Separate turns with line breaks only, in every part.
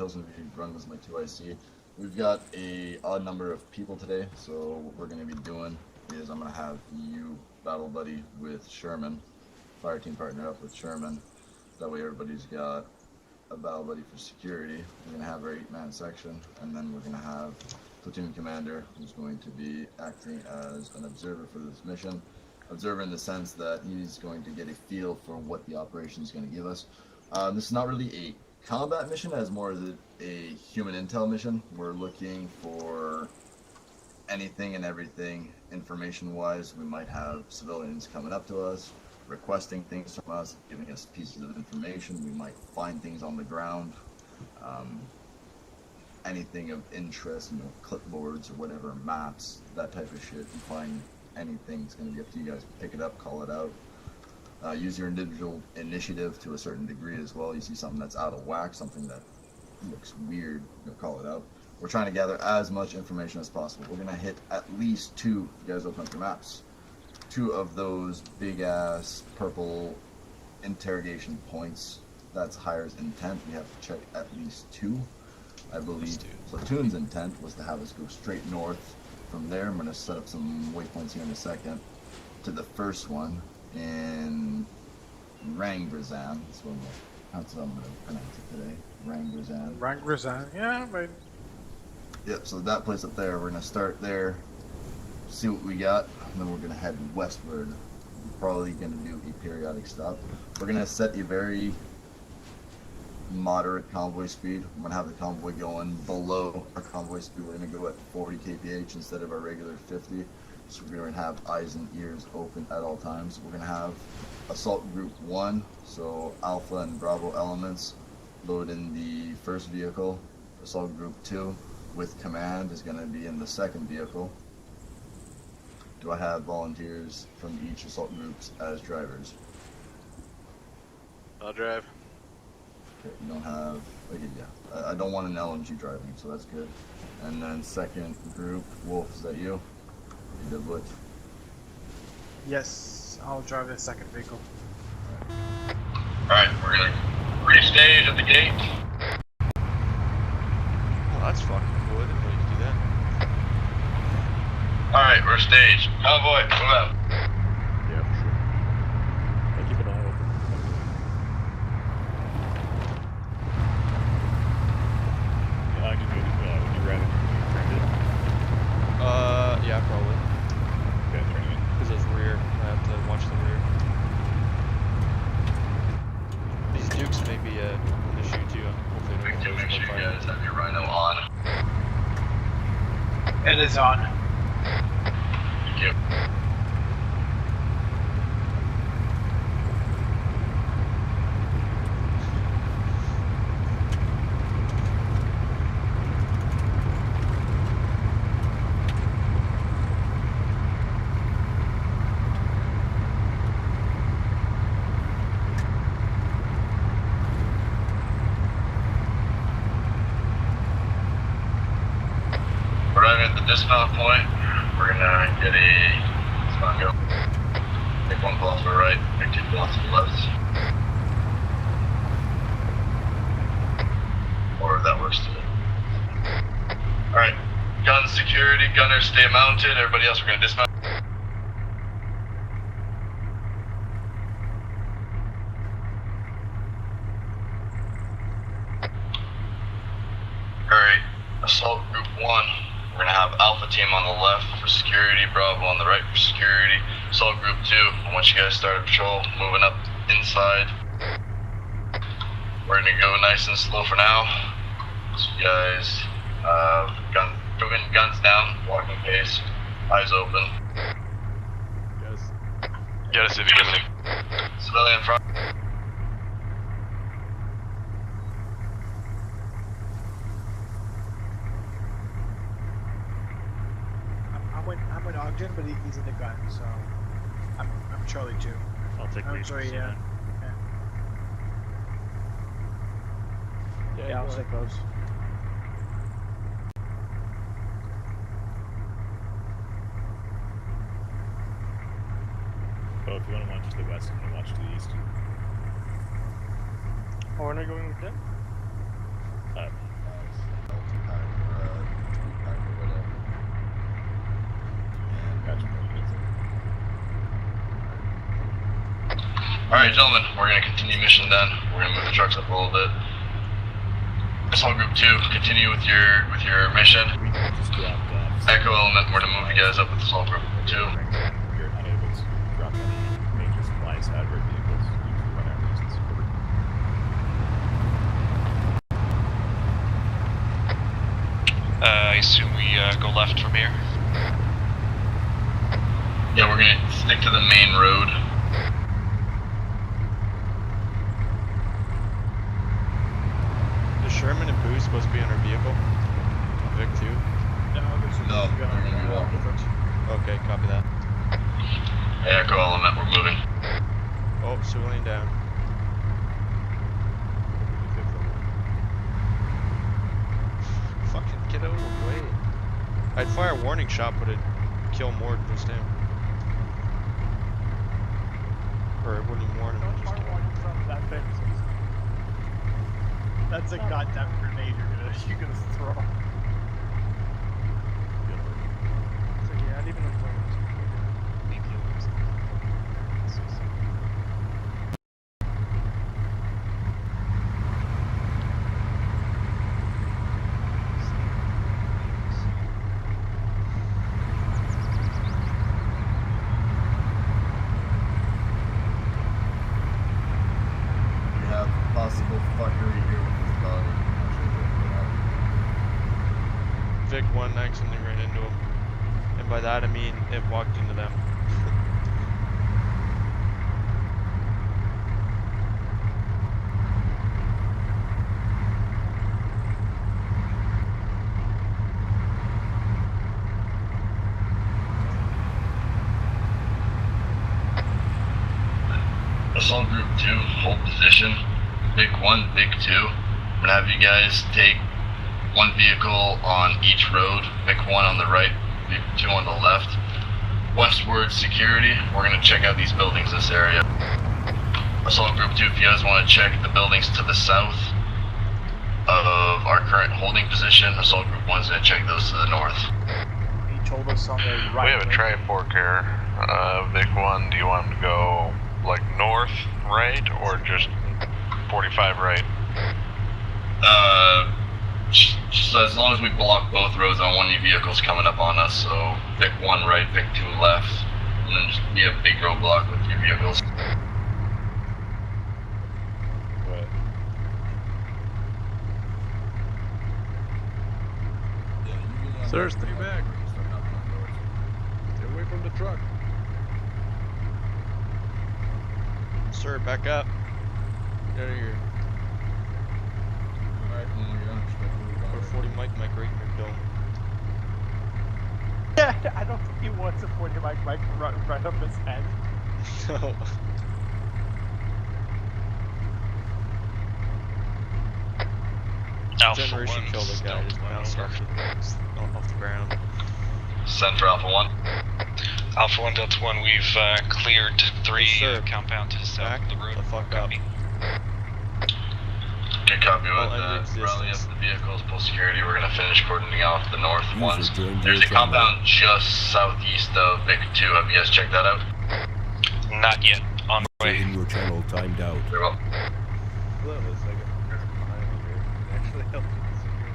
details when we run as my 2IC. We've got a odd number of people today, so what we're going to be doing is I'm going to have you battle buddy with Sherman, fire team partner up with Sherman. That way everybody's got a battle buddy for security. We're going to have our 8-man section, and then we're going to have platoon commander who's going to be acting as an observer for this mission. Observer in the sense that he's going to get a feel for what the operation is going to give us. This is not really a combat mission as more as a human intel mission. We're looking for anything and everything information wise. We might have civilians coming up to us, requesting things from us, giving us pieces of information. We might find things on the ground, anything of interest, you know, clipboards or whatever, maps, that type of shit. You find anything, it's going to be up to you guys. Pick it up, call it out. Use your individual initiative to a certain degree as well. You see something that's out of whack, something that looks weird, you'll call it out. We're trying to gather as much information as possible. We're going to hit at least 2, you guys open up your maps, 2 of those big ass purple interrogation points. That's Hire's intent. We have to check at least 2. I believe Platoon's intent was to have us go straight north. From there, I'm going to set up some waypoints here in a second to the first one in Rangrazan. That's what I'm going to pronounce it today. Rangrazan.
Rangrazan, yeah, right.
Yep, so that place up there, we're going to start there, see what we got, and then we're going to head westward. We're probably going to do a periodic stop. We're going to set a very moderate convoy speed. I'm going to have the convoy going below our convoy speed. We're going to go at 40 kph instead of our regular 50. So we're going to have eyes and ears open at all times. We're going to have Assault Group 1, so Alpha and Bravo elements, load in the first vehicle. Assault Group 2 with command is going to be in the second vehicle. Do I have volunteers from each assault groups as drivers?
I'll drive.
Okay, you don't have, okay, yeah. I don't want an LMG driving, so that's good. And then second group, Wolf, is that you? You did Butch?
Yes, I'll drive the second vehicle.
Alright, we're gonna restage at the gate.
Oh, that's fucking cool. I didn't know you could do that.
Alright, we're staged. Convoy, move out.
Yeah, for sure. I keep an eye open. Yeah, I can do it. Would you rather turn it?
Yeah, probably.
Okay, turn it in.
Because there's rear. I have to watch the rear. These dukes may be an issue too. Hopefully
Make sure you guys have your rhino on.
It is on.
Thank you. Arriving at the dismount point, we're gonna get a dismount go. Take 1 pull to the right, take 2 pulls to the left. Or if that works too. Alright, gun security, gunners stay mounted, everybody else we're gonna dismount. Alright, assault group 1. We're gonna have Alpha team on the left for security, Bravo on the right for security. Assault group 2, once you guys start a patrol, moving up inside. We're gonna go nice and slow for now. So you guys, moving guns down, walking pace, eyes open.
Yes.
Got a civilian. Civilian front.
I'm with Ogden, but he's in the gun, so I'm Charlie too.
I'll take
I'm
lead.
sorry, yeah. Yeah, I'll stay close.
Oh, if you want to launch to the west, I'm going to launch to the east.
Oh, we're not going with them?
Alright, gentlemen, we're gonna continue mission then. We're gonna move the trucks up a little bit. Assault Group 2, continue with your mission.
We just dropped off.
Echo Element, we're gonna move you guys up with Assault Group 2.
We were unable to drop any major supplies out of our vehicles due to weather reasons.
I assume we go left from here.
Yeah, we're gonna stick to the main road.
Is Sherman and Boo supposed to be on our vehicle? Vic too?
No, they're gonna be walking.
Okay, copy that.
Echo Element, we're moving.
Oh, civilian down. Fucking get out of the way. I'd fire a warning shot, but it'd kill more than just him. Or it wouldn't even warn him. I'd just kill him.
That's a goddamn grenade you're gonna throw. So yeah, I'd even look for
We have possible fuckery here with this body. Not sure what
Vic 1 accidentally ran into him. And by that I mean it walked into them.
Assault Group 2, hold position. Vic 1, Vic 2. I'm gonna have you guys take one vehicle on each road. Vic 1 on the right, Vic 2 on the left. Westward security, we're gonna check out these buildings, this area. Assault Group 2, if you guys wanna check the buildings to the south of our current holding position, Assault Group 1's gonna check those to the north.
He told us on the right.
We have a tri-fork here. Vic 1, do you want him to go like north, right, or just 45 right?
So as long as we block both roads, I don't want any vehicles coming up on us, so Vic 1 right, Vic 2 left, and then just be a big roadblock with your vehicles.
What?
Sir,
stay back. Stay away from the truck.
Sir, back up. Get out of here. Put a 40 mic right in your dome.
Yeah, I don't think he wants a 40 mic right up his head.
No. Generation killed a guy, just bounced off the ground.
Send for Alpha 1.
Alpha 1 Delta 1, we've cleared 3
Sir,
compound to the south of the road.
the fuck up.
Copy.
Good copy
Well,
with
end
that. Rally up
existence.
the vehicles, pull security. We're gonna finish cordoning off the north
User
ones.
joined
There's
your
a
channel.
compound just southeast of Vic 2. Have you guys checked that out?
Not yet. On the way.
In your channel timed out.
Very well.
Well, it's like a person behind me here. Actually helped you with security.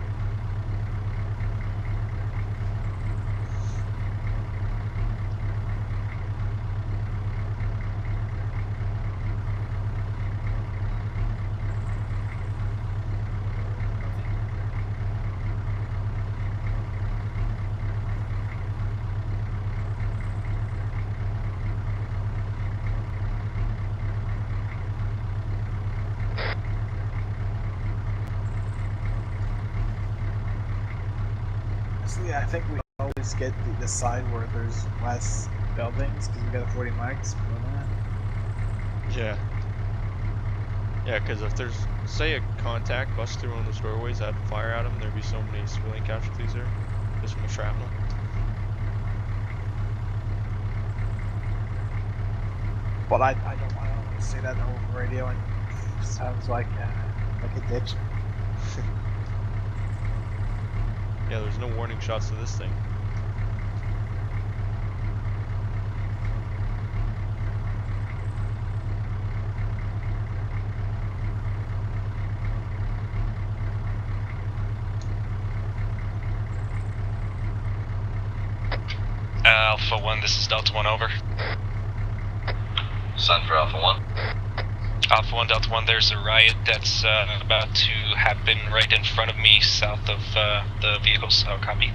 Honestly, I think we always get the side where there's less buildings because we got 40 mics.
Yeah. Yeah, because if there's, say, a contact bust through one of those doorways, I'd fire at them, there'd be so many civilian casualties there, just from the shrapnel.
But I don't want to say that over radio and it sounds like a ditch.
Yeah, there's no warning shots to this thing.
Alpha 1, this is Delta 1, over.
Sun for Alpha 1.
Alpha 1, Delta 1, there's a riot that's about to happen right in front of me, south of the vehicles. I'll copy.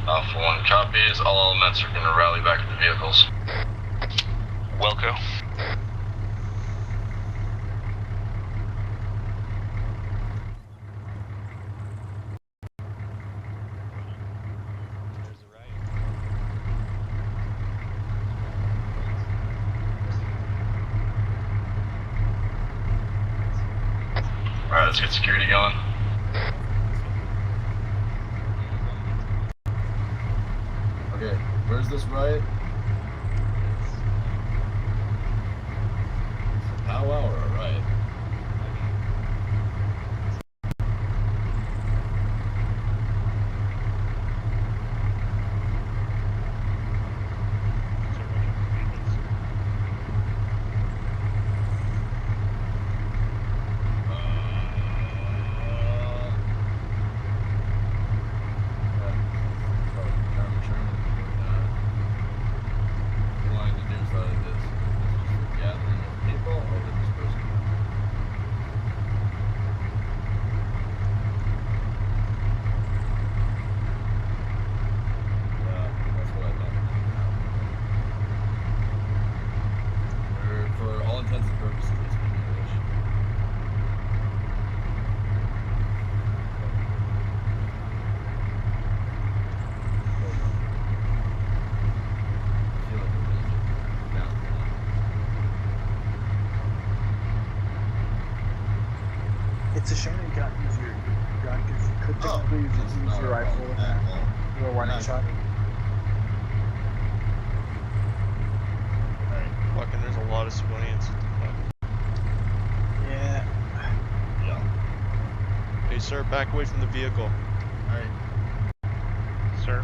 Alpha 1 copies. All elements are going to rally back at the vehicles.
Welco.
Alright, let's get security going.
Okay, where's this riot? It's a powwow or a riot?
It's a shame you can't use your gun because you could technically use your rifle in that little warning shot.
Fucking, there's a lot of civilians.
Yeah.
Yeah.
Hey, sir, back away from the vehicle.
Alright.
Sir,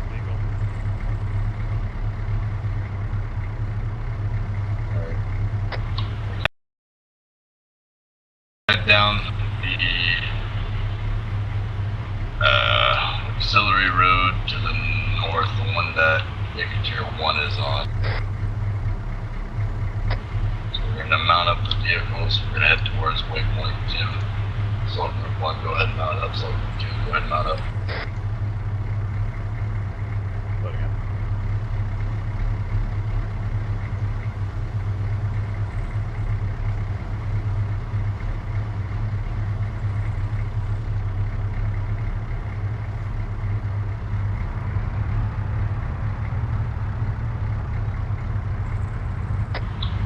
vehicle.
Alright.
Head down the auxiliary road to the north, the one that Tier 1 is on. So we're going to mount up the vehicles. We're going to head towards waypoint 2. So Group 1, go ahead and mount up. So Group 2, go ahead and mount up.
Loading up.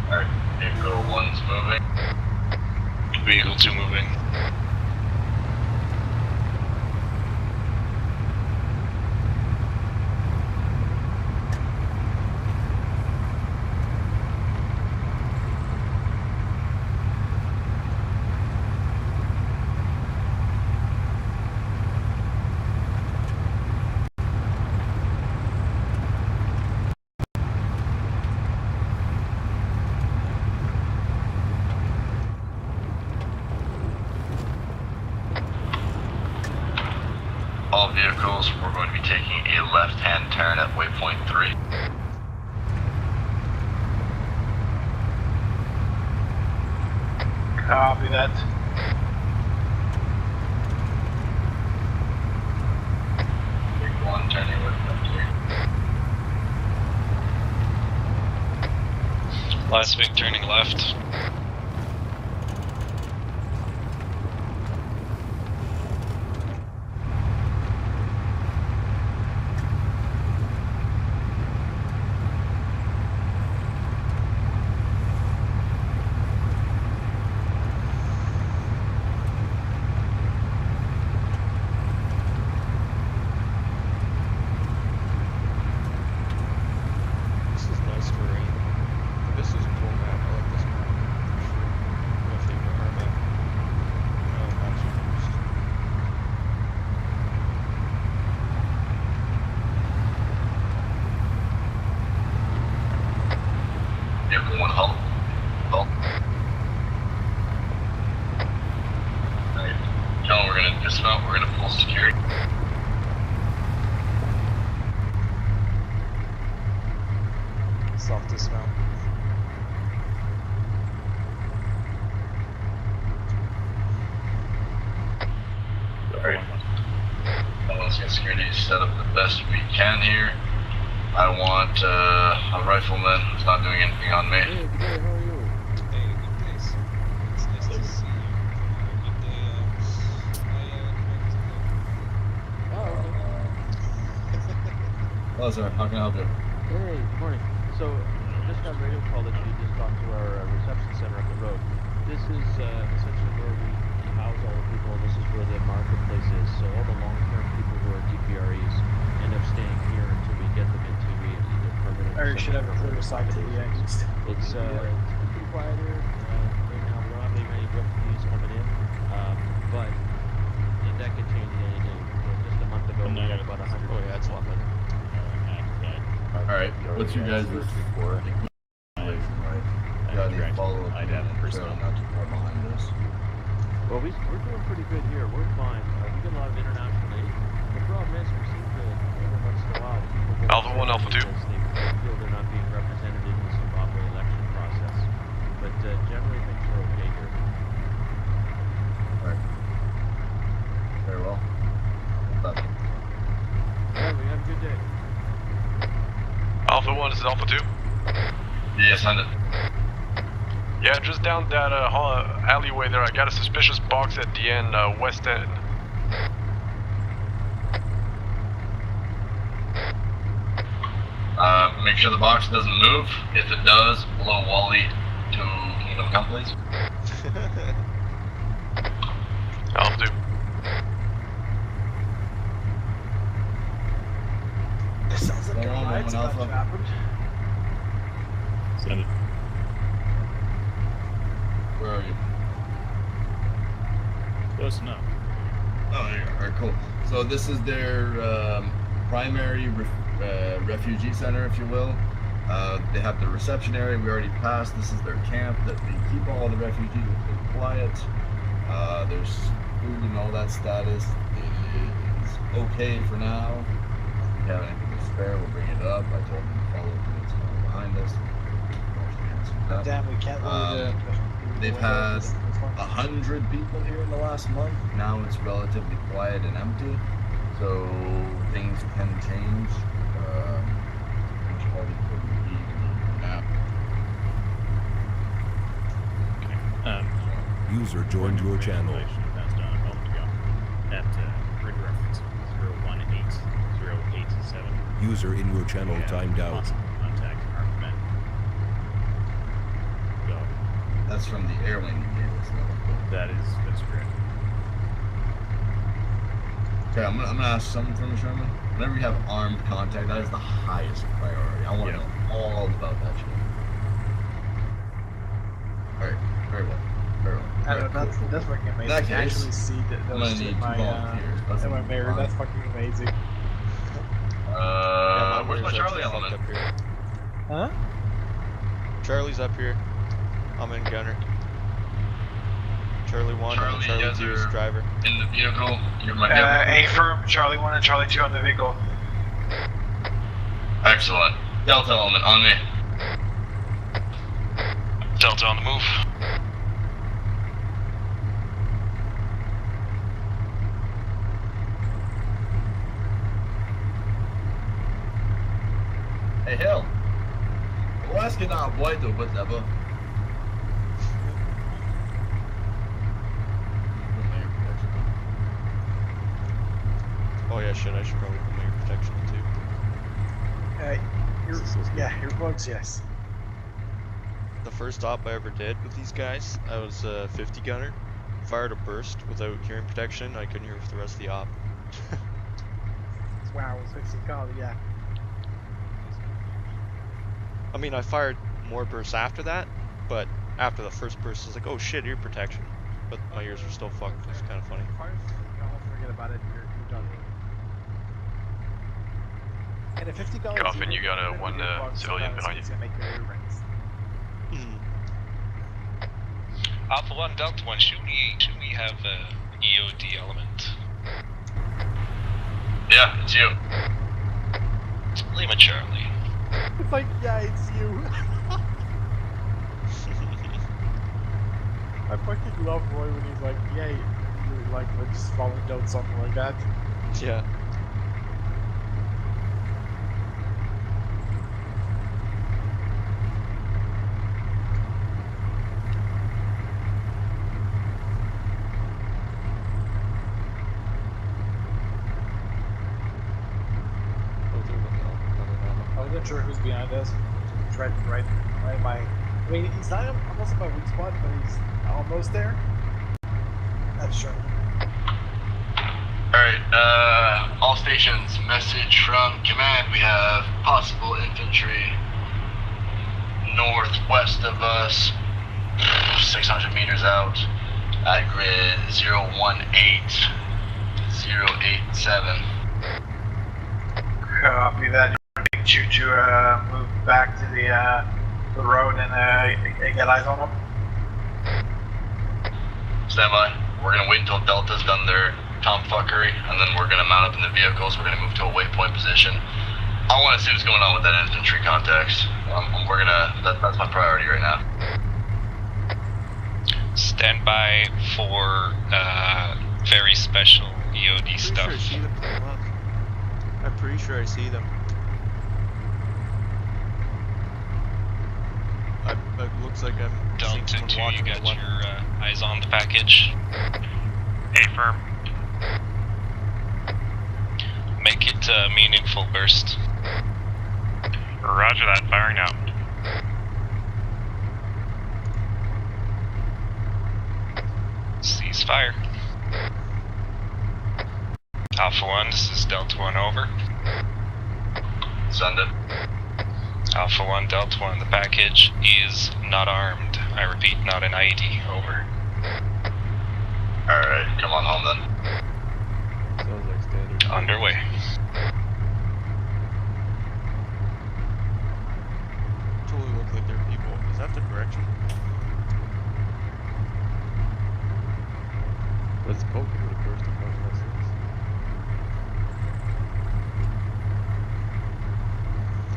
Alright, vehicle 1's moving.
Vehicle 2 moving.
All vehicles, we're going to be taking a left-hand turn at waypoint 3.
Copy that.
Big 1 turning waypoint 3.
Last big turning left.
This is nice terrain. This is a cool map. I like this map.
Self-dismount.
Alright. Well, let's get security set up the best we can here. I want a rifleman who's not doing anything on me.
Hey, good day, how are you?
Hey, good day, sir. It's nice to see you. Good day,
Oh, okay.
Hello, sir. How can I help you?
Hey, good morning. So, just got a radio call that you just talked to our reception center up the road. This is essentially where we house all the people. This is where the marketplace is. So all the long-term people who are DPREs end up staying here until we get them into either permanent.
Or you should have a clear sight to the east.
It's pretty quiet here. Right now we don't have many refugees coming in, but that could change at any day. So just a month ago we had about 100.
Oh yeah, it's a lot better.
Alright, what's your guys'
before?
right? Yeah, they follow up
I'd have
and
personal.
trail not too far behind us.
Well, we're doing pretty good here. We're fine. We get a lot of international aid. The problem is we seem to, every once in a while, people go
Alpha 1, Alpha 2.
because they feel they're not being represented in the Zimbabwe election process. But generally things are okay here.
Alright. Very well. That's
Yeah, we have a good day.
Alpha 1, this is Alpha 2.
Yeah, send it.
Yeah, just down that alleyway there, I got a suspicious box at the end, west end.
Make sure the box doesn't move. If it does, blow Wally to Kingdom Come, please.
Alpha 2.
It sounds like
Hold
a
on,
riot's
one
about to
Alpha.
happen.
Send it.
Where are you?
Close enough.
Oh, there you are. Alright, cool. So this is their primary refugee center, if you will. They have the reception area we already passed. This is their camp that they keep all the refugees quiet. There's food and all that status. It is okay for now. If we have anything to spare, we'll bring it up. I told them to follow the units behind us.
Damn, we can't really
They've had 100 people here in the last month. Now it's relatively quiet and empty, so things can change. Much harder for the now.
User joined your channel.
Passed on a moment ago. At grid reference 0180887.
User in your channel timed out.
Possible contact armed men. So
That's from the airline you gave us.
that's correct.
Okay, I'm gonna ask something from you, Sherman. Whenever you have armed contact, that is the highest priority. I want to know all about that shit. Alright, very well. Very well.
I don't know,
Alright, cool.
that's fucking amazing.
that
I
case,
actually see that
I'm
those
gonna
two
need
in my,
2 volunteers. That's
in my
gonna be
mirror.
fun.
That's fucking amazing.
Where's my Charlie
Fucked
element?
up here.
Huh?
Charlie's up here. I'm in gunner. Charlie 1 and
Charlie,
Charlie
you guys
2 is
are-
driver.
In the vehicle, you're my vehicle.
A firm, Charlie 1 and Charlie 2 on the vehicle.
Excellent. Delta element on me.
Delta on the move.
Hey, Hill. What's going on, boy, though, whatever?
Oh yeah, shit, I should probably put my protection too.
Your bugs, yes.
The first op I ever did with these guys, I was a 50 gunner. Fired a burst without hearing protection. I couldn't hear for the rest of the op.
Wow, it's 60 call, yeah.
I mean, I fired more bursts after that, but after the first burst, I was like, oh shit, ear protection. But my ears were still fucked. It's kind of funny.
Don't forget about it. You're done. And a 50 call.
Coffin, you got a one civilian behind you.
It's gonna make your ear rings.
Alpha 1, Delta 1, should we have a EOD element?
Yeah, it's you.
Lima Charlie.
It's like, yeah, it's you. I fucking love Roy when he's like, yeah, you're like just falling down something like that.
Yeah.
I wasn't sure who's behind us. He's right in my. I mean, he's not almost in my weak spot, but he's almost there. That's sure.
Alright, all stations, message from command. We have possible infantry northwest of us, 600 meters out, at grid 018087.
Copy that. You to move back to the road and get eyes on him.
Stand by. We're gonna wait until Delta's done their tomfuckery, and then we're gonna mount up in the vehicles. We're gonna move to a waypoint position. I want to see what's going on with that infantry context. That's my priority right now.
Stand by for very special EOD stuff.
I'm pretty sure I see them. It looks like I'm seeing
Delta
someone
2,
walking
you
to
got
the
your
left.
eyes on the package.
Affirm.
Make it a meaningful burst.
Roger that, firing out.
Cease fire. Alpha 1, this is Delta 1, over.
Send it.
Alpha 1, Delta 1, the package is not armed. I repeat, not an ID, over.
Alright, come on home then.
Sounds like standard.
Underway.
Totally look like they're people. Is that the direction?
Let's poke it with a burst of consciousness.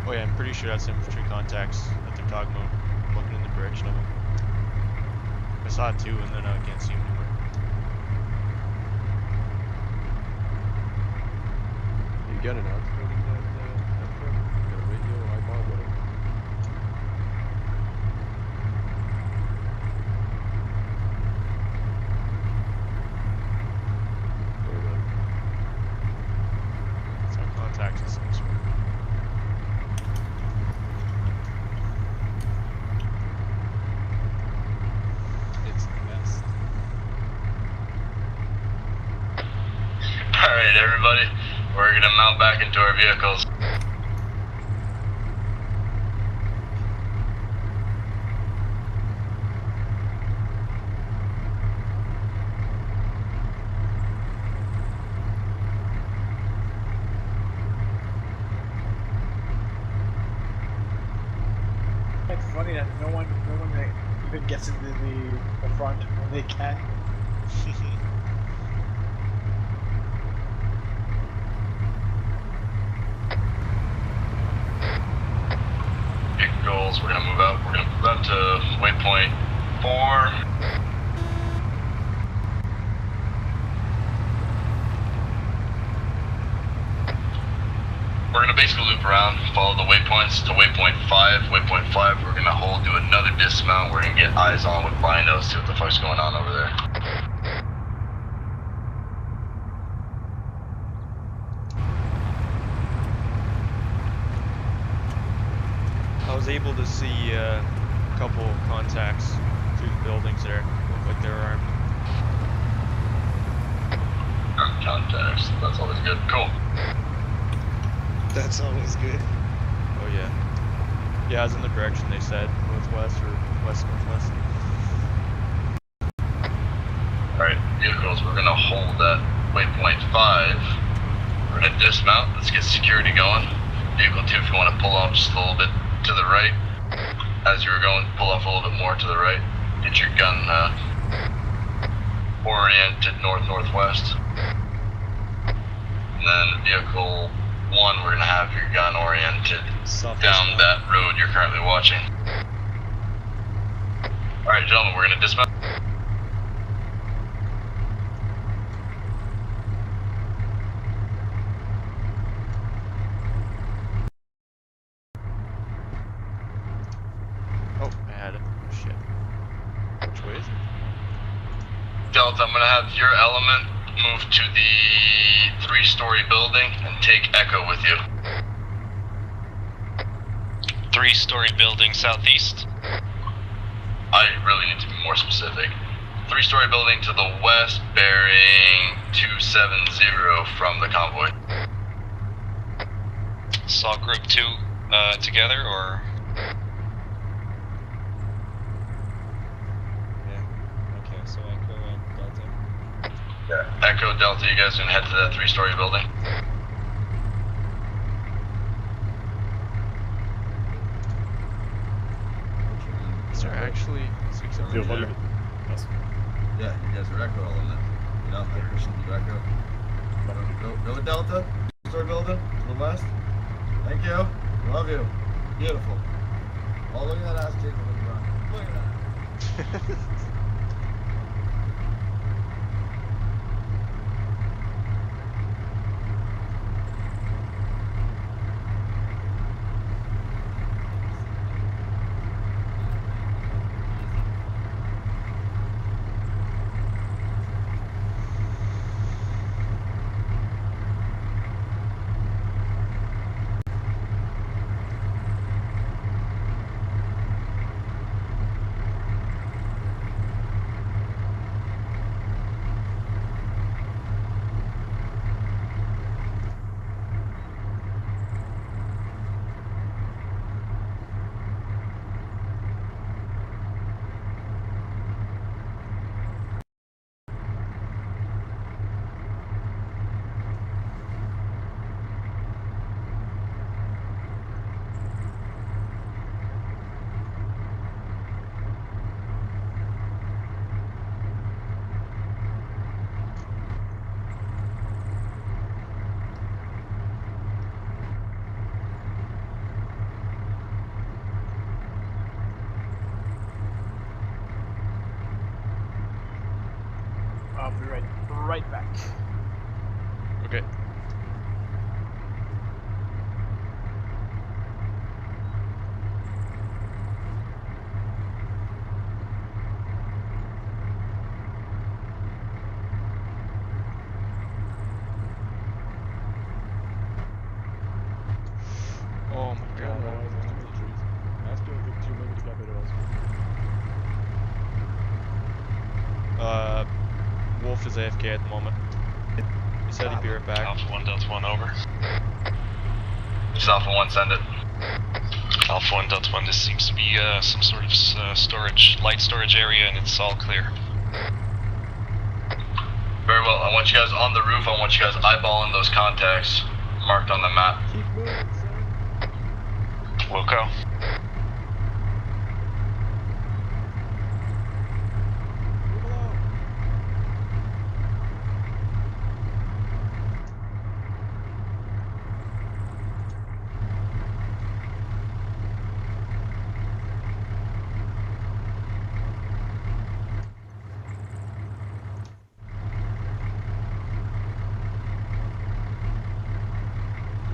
Oh yeah, I'm pretty sure that's infantry contacts that they're talking about. I'm looking in the direction of them. I saw it too, and then I can't see them anymore.
You got an outspoken that truck? Got a radio, eyeball, whatever.
It's on contacts of some sort. It's the best.
Alright, everybody, we're gonna mount back into our vehicles.
It's funny that no one even gets into the front when they can.
Vehicles, we're gonna move out. We're gonna move out to waypoint 4. We're gonna basically loop around, follow the waypoints to waypoint 5. Waypoint 5, we're gonna hold, do another dismount. We're gonna get eyes on with binos, see what the fuck's going on over there.
I was able to see a couple contacts through the buildings there. Looked like they were armed.
Contacts, that's always good. Cool.
That's always good. Oh yeah. Yeah, I was in the direction they said, northwest or west-northwest.
Alright, vehicles, we're gonna hold at waypoint 5. We're gonna dismount, let's get security going. Vehicle 2, if you wanna pull off just a little bit to the right. As you were going, pull off a little bit more to the right. Get your gun oriented north-northwest. And then vehicle 1, we're gonna have your gun oriented down that road you're currently watching. Alright, gentlemen, we're gonna dismount.
Oh, I had it. Shit. Which way is it?
Delta, I'm gonna have your element move to the 3-story building and take Echo with you.
3-story building southeast.
I really need to be more specific. 3-story building to the west, bearing 270 from the convoy.
Saw group 2 together, or?
Yeah. Okay, so Echo and Delta.
Yeah. Echo, Delta, you guys can head to that 3-story building.
Is there actually 600
Feel
there?
free. Yes.
Yeah, you guys are Echo element. You know, I Christian, you Echo. Go with Delta. Story building to the west. Thank you. Love you. Beautiful. Oh, look at that ass jiggle when you run. Look at that.
I'll be right back.
Okay. Oh my
Yeah,
god.
no, I was in the trees. Ask you if you maybe to get rid of us.
Wolf is AFK at the moment. He said he'd be right back.
Alpha 1, Delta 1, over.
Just Alpha 1, send it.
Alpha 1, Delta 1, this seems to be some sort of light storage area, and it's all clear.
Very well, I want you guys on the roof, I want you guys eyeballing those contacts marked on the map.
Keep moving, sir.
Wilco.
Move along.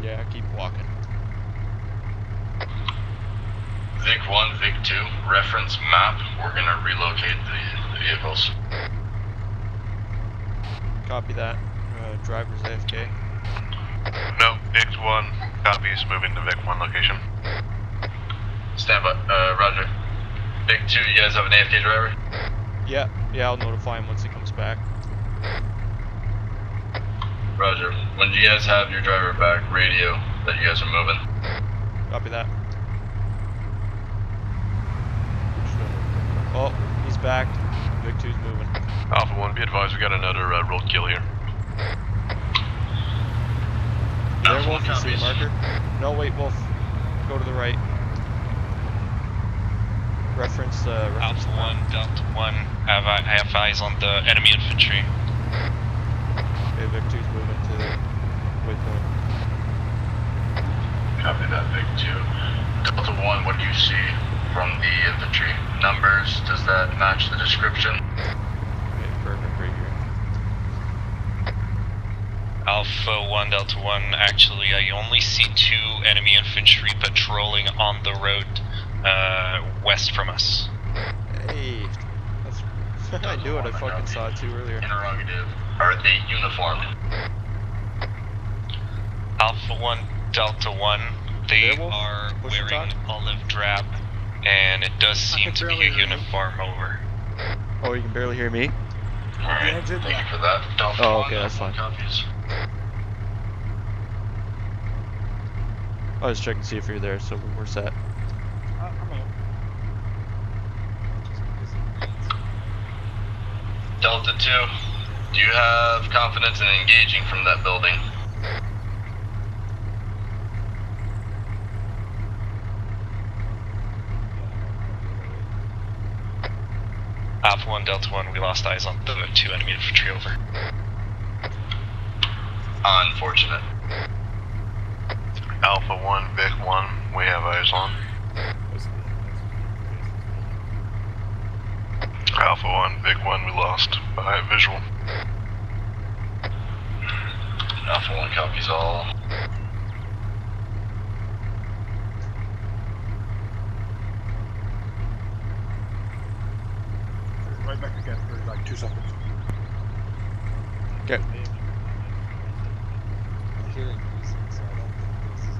Yeah, keep walking.
Vic 1, Vic 2, reference map. We're gonna relocate the vehicles.
Copy that. Driver's AFK.
No, Vic 1, copies, moving to Vic 1 location.
Stand by, roger. Vic 2, you guys have an AFK driver?
Yeah, I'll notify him once he comes back.
Roger. When you guys have your driver back, radio that you guys are moving.
Copy that. Oh, he's back. Vic 2's moving.
Alpha 1, be advised, we got another roadkill here.
There,
Alpha
Wolf,
1
you see the
copies.
marker? No, wait, Wolf. Go to the right. Reference
Alpha 1, Delta 1, have eyes on the enemy infantry.
Okay, Vic 2's moving to the waypoint.
Copy that, Big 2. Delta 1, what do you see from the infantry? Numbers, does that match the description?
Okay, perfect, right here.
Alpha 1, Delta 1, actually I only see 2 enemy infantry patrolling on the road west from us.
Hey, that's. I knew it. I fucking saw it too earlier.
Interrogative. Are they uniformed?
Alpha 1, Delta 1, they
There, Wolf?
are
Push and
wearing
talk?
olive drab, and it does
I
seem
can
to be
barely
a
hear you.
uniform over.
Oh, you can barely hear me?
Alright,
Yeah,
thank
yeah.
you for that. Delta
Oh,
1,
okay, that's
Delta 1
fine.
copies.
I was checking to see if you're there, so we're set.
I'm here.
Delta 2, do you have confidence in engaging from that building?
Alpha 1, Delta 1, we lost eyes on the 2 enemy infantry over.
Unfortunate.
Alpha 1, Vic 1, we have eyes on. Alpha 1, Vic 1, we lost visual.
Alpha 1 copies all.
Right back again for like 2 seconds.
Okay.
I'm hearing music, so I don't think this is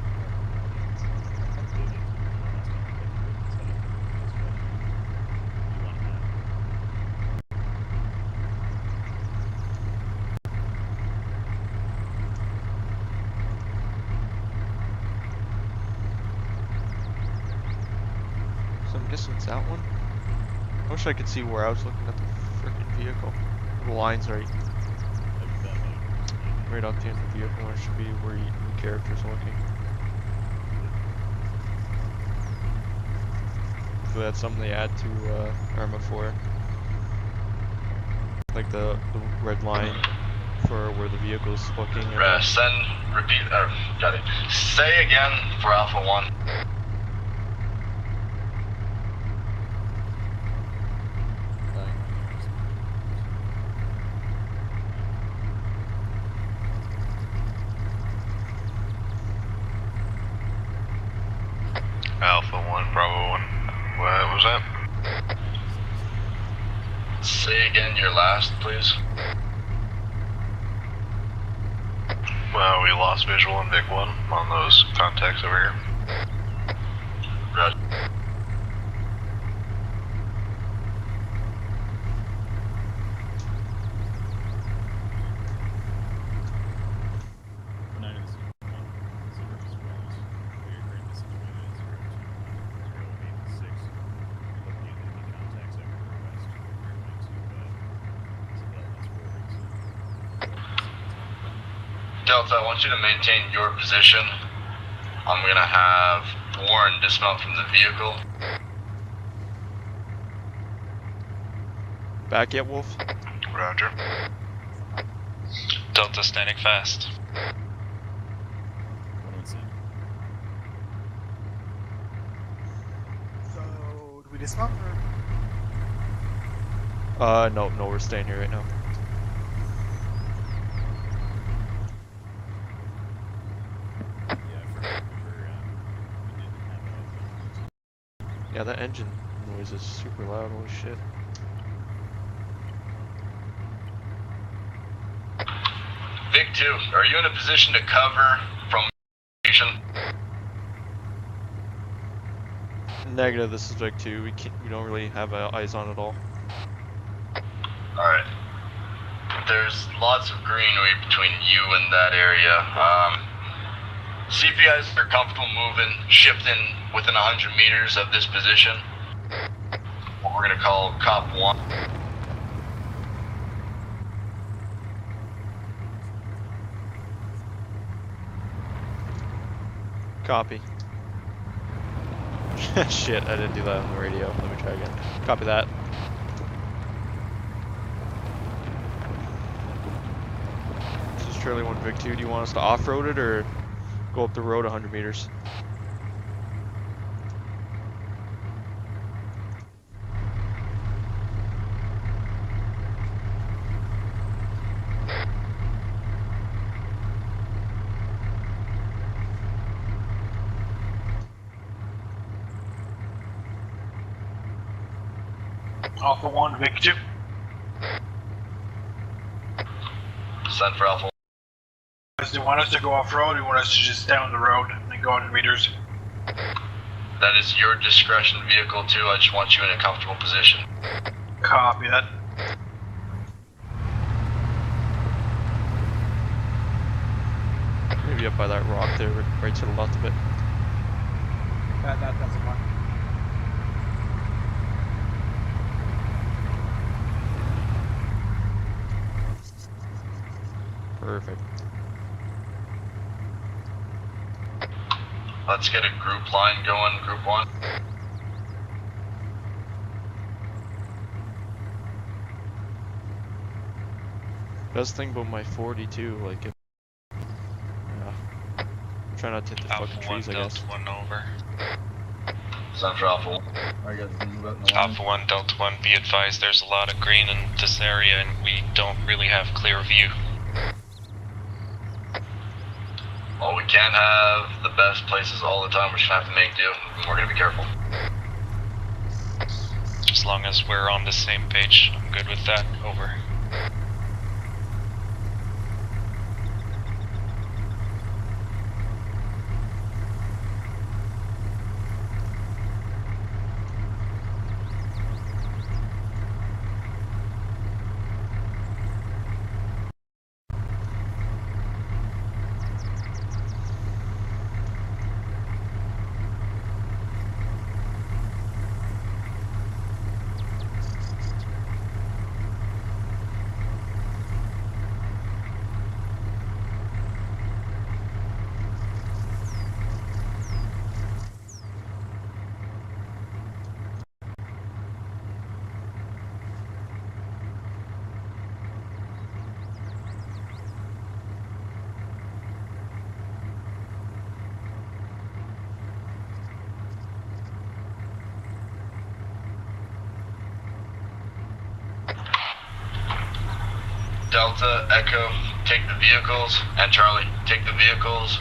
So I'm guessing it's that one? I wish I could see where I was looking at the frickin' vehicle. The line's right up the end of the vehicle, where it should be where the character's looking. Hopefully that's something they add to Arma 4. Like the red line for where the vehicle's looking.
Got it. Say again for Alpha 1.
Alpha 1, Bravo 1. What was that?
Say again your last, please.
Well, we lost visual in Vic 1 on those contacts over here.
Roger. Delta, I want you to maintain your position. I'm gonna have Warren dismount from the vehicle.
Back yet, Wolf?
Roger.
Delta standing fast.
So, do we dismount or?
No, we're staying here right now. Yeah, that engine noise is super loud, holy shit.
Vic 2, are you in a position to cover from station?
Negative, this is Vic 2. We don't really have eyes on at all.
Alright. There's lots of greenery between you and that area. See if you guys are comfortable moving, shifting within 100 meters of this position. What we're gonna call Cop 1.
Copy. Shit, I didn't do that on the radio. Let me try again. Copy that. This is Charlie 1 Vic 2. Do you want us to off-road it or go up the road 100 meters?
Alpha 1, Vic 2.
Send for Alpha.
Do you want us to go off-road, or do you want us to just stay on the road and go on meters?
That is your discretion, vehicle 2. I just want you in a comfortable position.
Copy that.
Maybe up by that rock there, right to the left of it.
That's a fine.
Perfect.
Let's get a group line going, group 1.
Best thing about my 42, like, yeah. Try not to hit the fucking trees, I guess.
Delta 1 over.
Send for Alpha 1.
Alright guys, we move out in the line.
Alpha 1, Delta 1, be advised there's a lot of green in this area and we don't really have clear view.
Well, we can't have the best places all the time. We're just gonna have to make do. We're gonna be careful.
As long as we're on the same page, I'm good with that. Over.
Delta, Echo, take the vehicles, and Charlie, take the vehicles.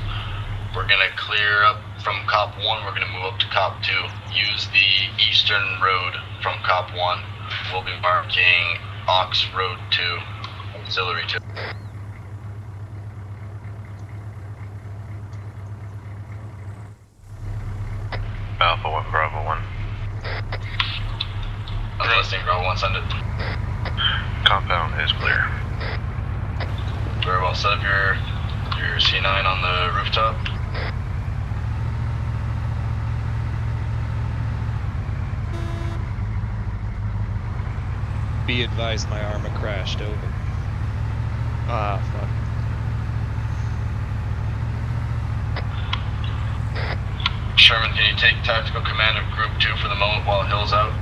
We're gonna clear up from Cop 1, we're gonna move up to Cop 2. Use the eastern road from Cop 1. We'll be marking Ox Road 2, Auxiliary 2.
Alpha 1, Bravo 1.
I'm listening, Bravo 1, send it.
Compound is clear.
Very well, set up your C9 on the rooftop.
Be advised, my armor crashed. Over.
Ah, fuck.
Sherman, can you take tactical command of Group 2 for the moment while Hill's out?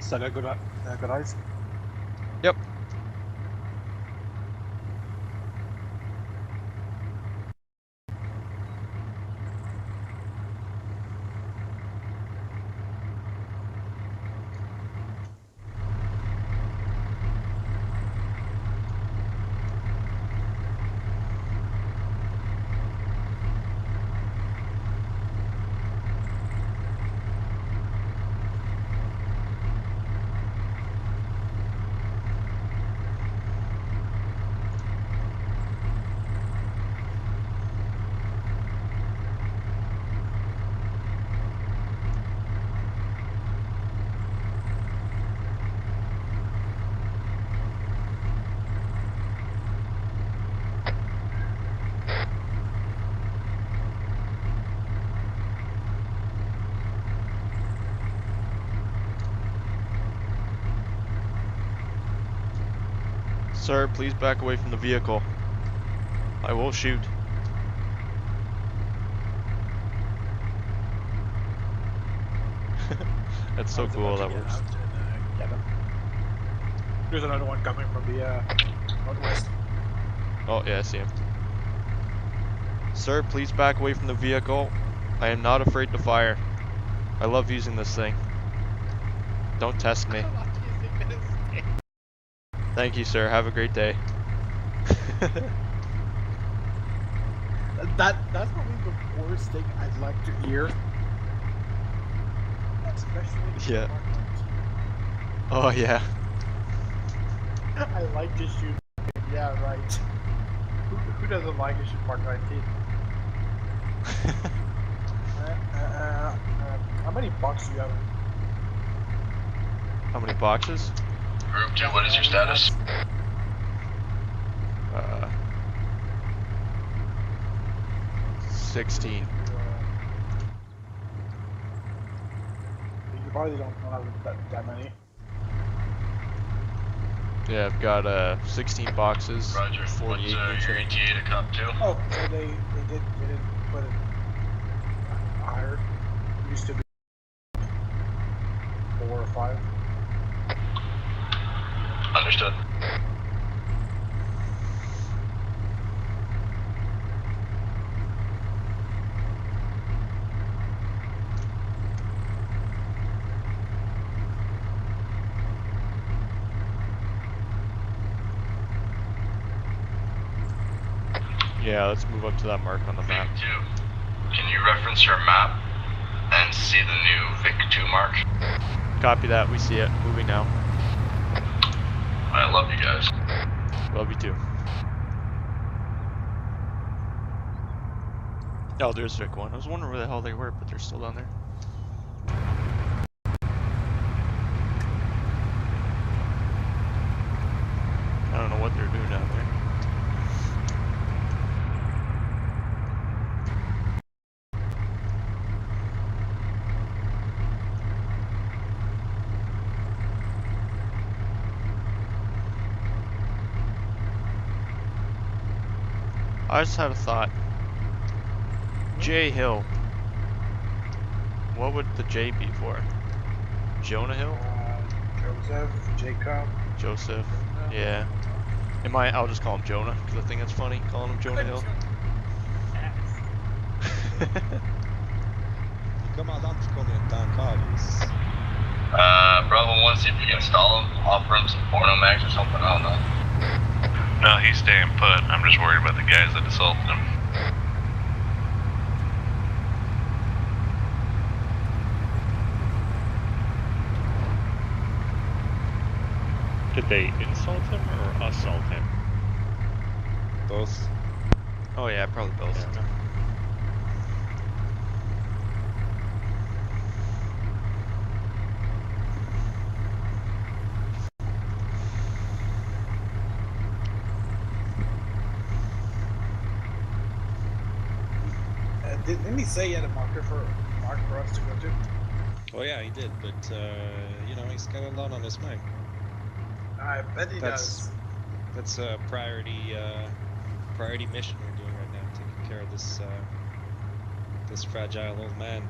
So good eyes.
Yep. Sir, please back away from the vehicle. I will shoot. That's so cool that works.
There's another one coming from the northwest.
Oh yeah, I see him. Sir, please back away from the vehicle. I am not afraid to fire. I love using this thing.
Don't test me.
I'm not using this.
Thank you, sir. Have a great day.
That's probably the worst thing I'd like to hear. Especially
Yeah. Oh yeah.
I like to shoot. Yeah, right. Who doesn't like to shoot Mark 19? How many bucks do you have?
How many boxes?
Group 2, what is your status?
16.
You probably don't have that many.
Yeah, I've got 16 boxes.
Roger.
48
What's your
neutral.
ETA to Cup 2?
Oh, so they didn't put it higher. It used to be 4 or 5.
Understood.
Yeah, let's move up to that mark on the map.
Vic 2, can you reference your map and see the new Vic 2 mark?
Copy that. We see it. Moving now.
I love you guys.
Love you too. Oh, there's Vic 1. I was wondering where the hell they were, but they're still down there. I don't know what they're doing down there. I just had a thought. J Hill. What would the J be for? Jonah Hill?
Joseph, Jacob.
Joseph. Yeah. I'll just call him Jonah, because I think that's funny, calling him Jonah Hill.
Bravo 1, see if you can install him, offer him some porno mags or something, I don't know.
No, he's staying put. I'm just worried about the guys that assaulted him.
Did they insult him or assault him?
Both.
Oh yeah, probably both.
Yeah.
Didn't he say he had a mark for us to go to?
Oh yeah, he did, but you know, he's got a lot on his mind.
I bet he does.
That's a priority mission we're doing right now, taking care of this this fragile old man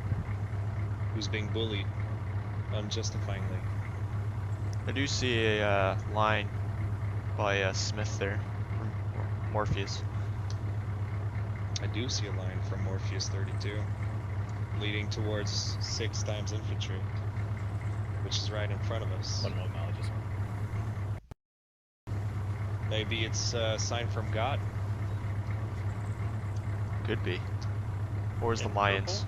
who's being bullied unjustifiably.
I do see a line by Smith there, from Morpheus.
I do see a line from Morpheus 32 leading towards 6 times infantry, which is right in front of us.
One moment, I'll just...
Maybe it's a sign from God.
Could be. Or it's the Mayans.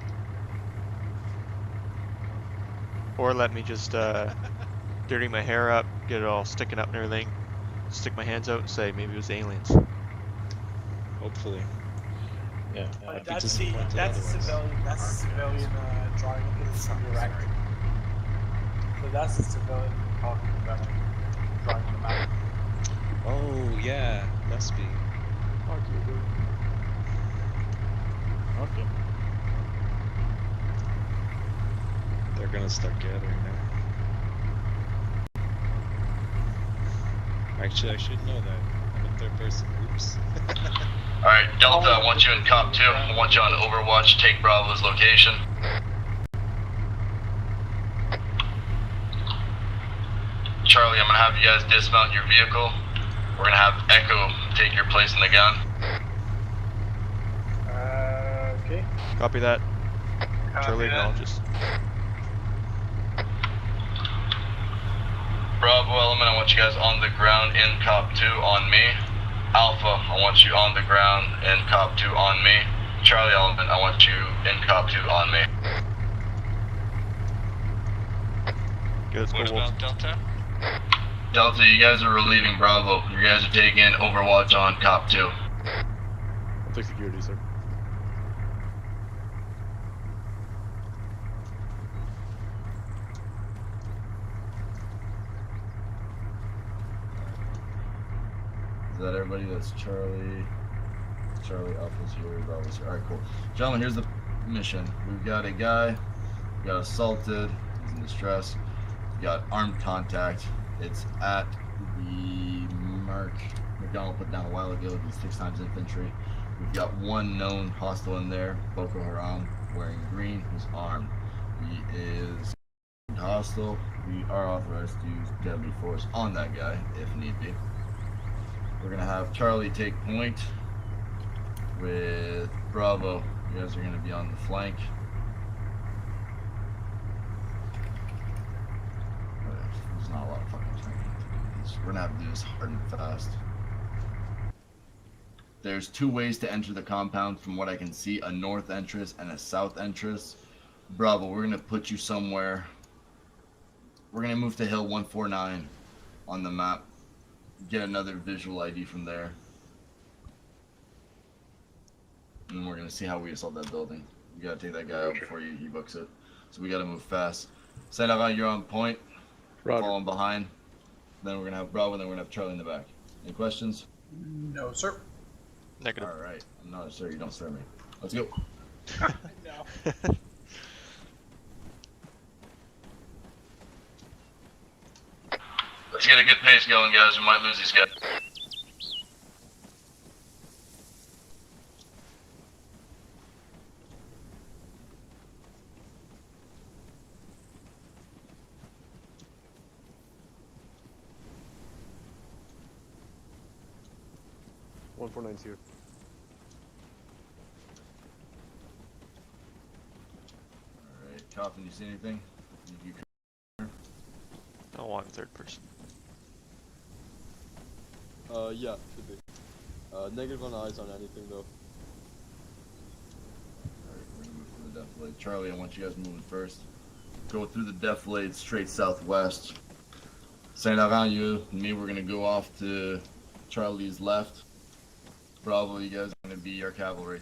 Or let me just dirty my hair up, get it all sticking up and everything, stick my hands out and say maybe it was aliens.
Hopefully.
Yeah.
That's a civilian drawing because it's direct. So that's the civilian talking about it, drawing on the map.
Oh yeah, must be.
Okay.
They're gonna start gathering now. Actually, I should know that. I'm a third person. Oops.
Alright, Delta, I want you in Cop 2. I want you on Overwatch, take Bravo's location. Charlie, I'm gonna have you guys dismount your vehicle. We're gonna have Echo take your place in the gun.
Okay.
Copy that.
Copy
Charlie
that.
acknowledges.
Bravo element, I want you guys on the ground in Cop 2 on me. Alpha, I want you on the ground in Cop 2 on me. Charlie element, I want you in Cop 2 on me.
Okay, let's go
What
Wolves.
about Delta?
Delta, you guys are relieving Bravo. You guys are taking Overwatch on Cop 2.
I'll take security, sir.
Is that everybody? That's Charlie. Charlie Alpha's here. Bravo's here. Alright, cool. Gentlemen, here's the mission. We've got a guy who got assaulted. He's in distress. We got armed contact. It's at the mark McDonald put down a while ago. These 6 times infantry. We've got one known hostile in there, Boko Haram, wearing green, who's armed. He is hostile. We are authorized to use deadly force on that guy if need be. We're gonna have Charlie take point with Bravo. You guys are gonna be on the flank. There's not a lot of fucking training to do this. We're gonna have to do this hard and fast. There's 2 ways to enter the compound from what I can see, a north entrance and a south entrance. Bravo, we're gonna put you somewhere. We're gonna move to Hill 149 on the map. Get another visual ID from there. And we're gonna see how we assault that building. We gotta take that guy out before he books it. So we gotta move fast. Saint Laurent, you're on point. Following behind. Then we're gonna have Bravo, and then we're gonna have Charlie in the back. Any questions?
No, sir.
Negative.
Alright. I'm not sure you don't stir me. Let's go.
No.
Let's get a good pace going, guys. We might lose these guys.
Here.
Alright, Coffin, you see anything?
I want 3rd person.
Yeah, should be. Negative on eyes on anything though.
Alright, we're gonna move through the defilade. Charlie, I want you guys moving first. Go through the defilade straight southwest. Saint Laurent, you and me, we're gonna go off to Charlie's left. Bravo, you guys are gonna be our cavalry.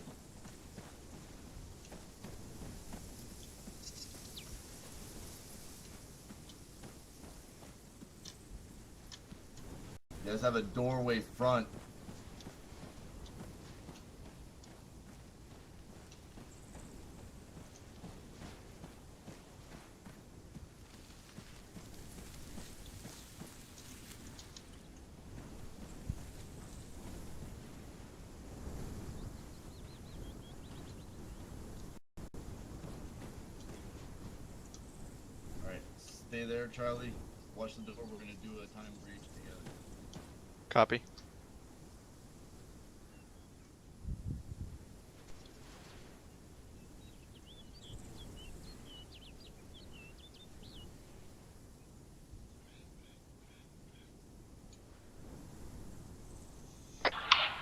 You guys have a doorway front. Alright, stay there, Charlie. Watch the door. We're gonna do a time breach together.
Copy.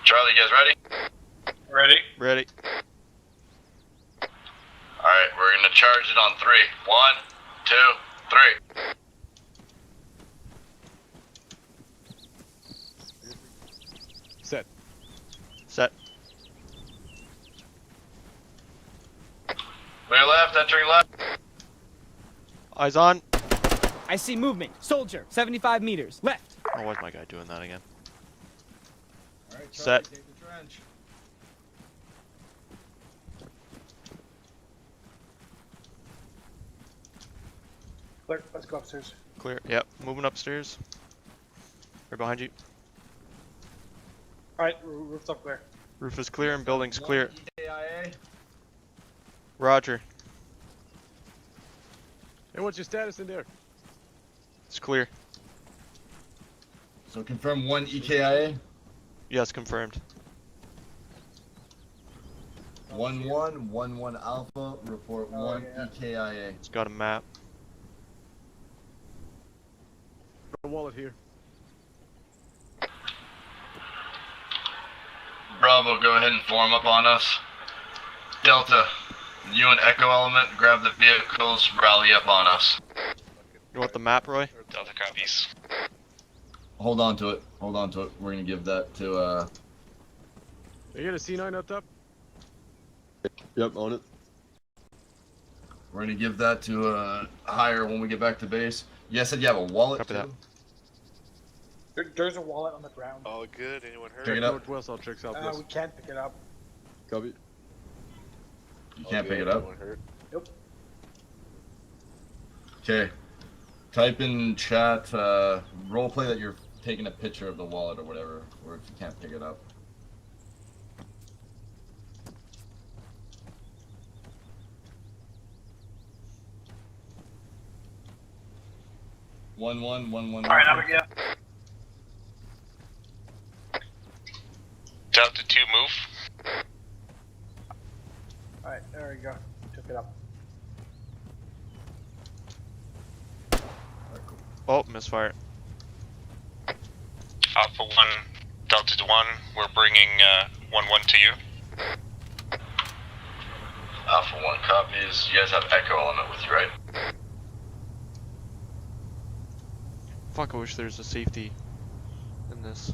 Charlie, you guys ready?
Ready?
Ready.
Alright, we're gonna charge it on 3. 1, 2, 3.
Set.
Set.
Clear left, entering left.
Eyes on.
I see movement. Soldier, 75 meters. Left.
Oh, why's my guy doing that again?
Alright, Charlie,
Set.
take the trench.
Clear. Let's go upstairs.
Clear. Yep. Moving upstairs. Right behind you.
Alright, roof's up clear.
Roof is clear and building's clear.
EKIA.
Roger.
Hey, what's your status in there?
It's clear.
So confirm 1 EKIA.
Yes, confirmed.
1-1, 1-1 Alpha. Report 1 EKIA.
It's got a map.
wallet here.
Bravo, go ahead and form up on us. Delta, you and Echo Element, grab the vehicles, rally up on us.
You want the map, Roy?
Delta copies.
Hold on to it. Hold on to it. We're gonna give that to
You got a C9 up top? Yep, on it.
we're gonna give that to Higher when we get back to base. You guys said you have a wallet
Copy
too?
that.
There's a wallet on the ground.
All good. Anyone hurt?
Check it out.
Northwest, I'll check southwest.
We can't pick it up.
Copy.
You can't pick it up?
Anyone hurt?
Nope.
Okay. Type in chat, roleplay that you're taking a picture of the wallet or whatever, or if you can't pick it up. One.
Alright, I'm again.
Delta 2, move.
Alright, there we go. Took it up.
Oh, misfire.
Alpha 1, Delta 1, we're bringing 1-1 to you.
Alpha 1 copies. You guys have Echo Element with you, right?
Fuck, I wish there's a safety in this.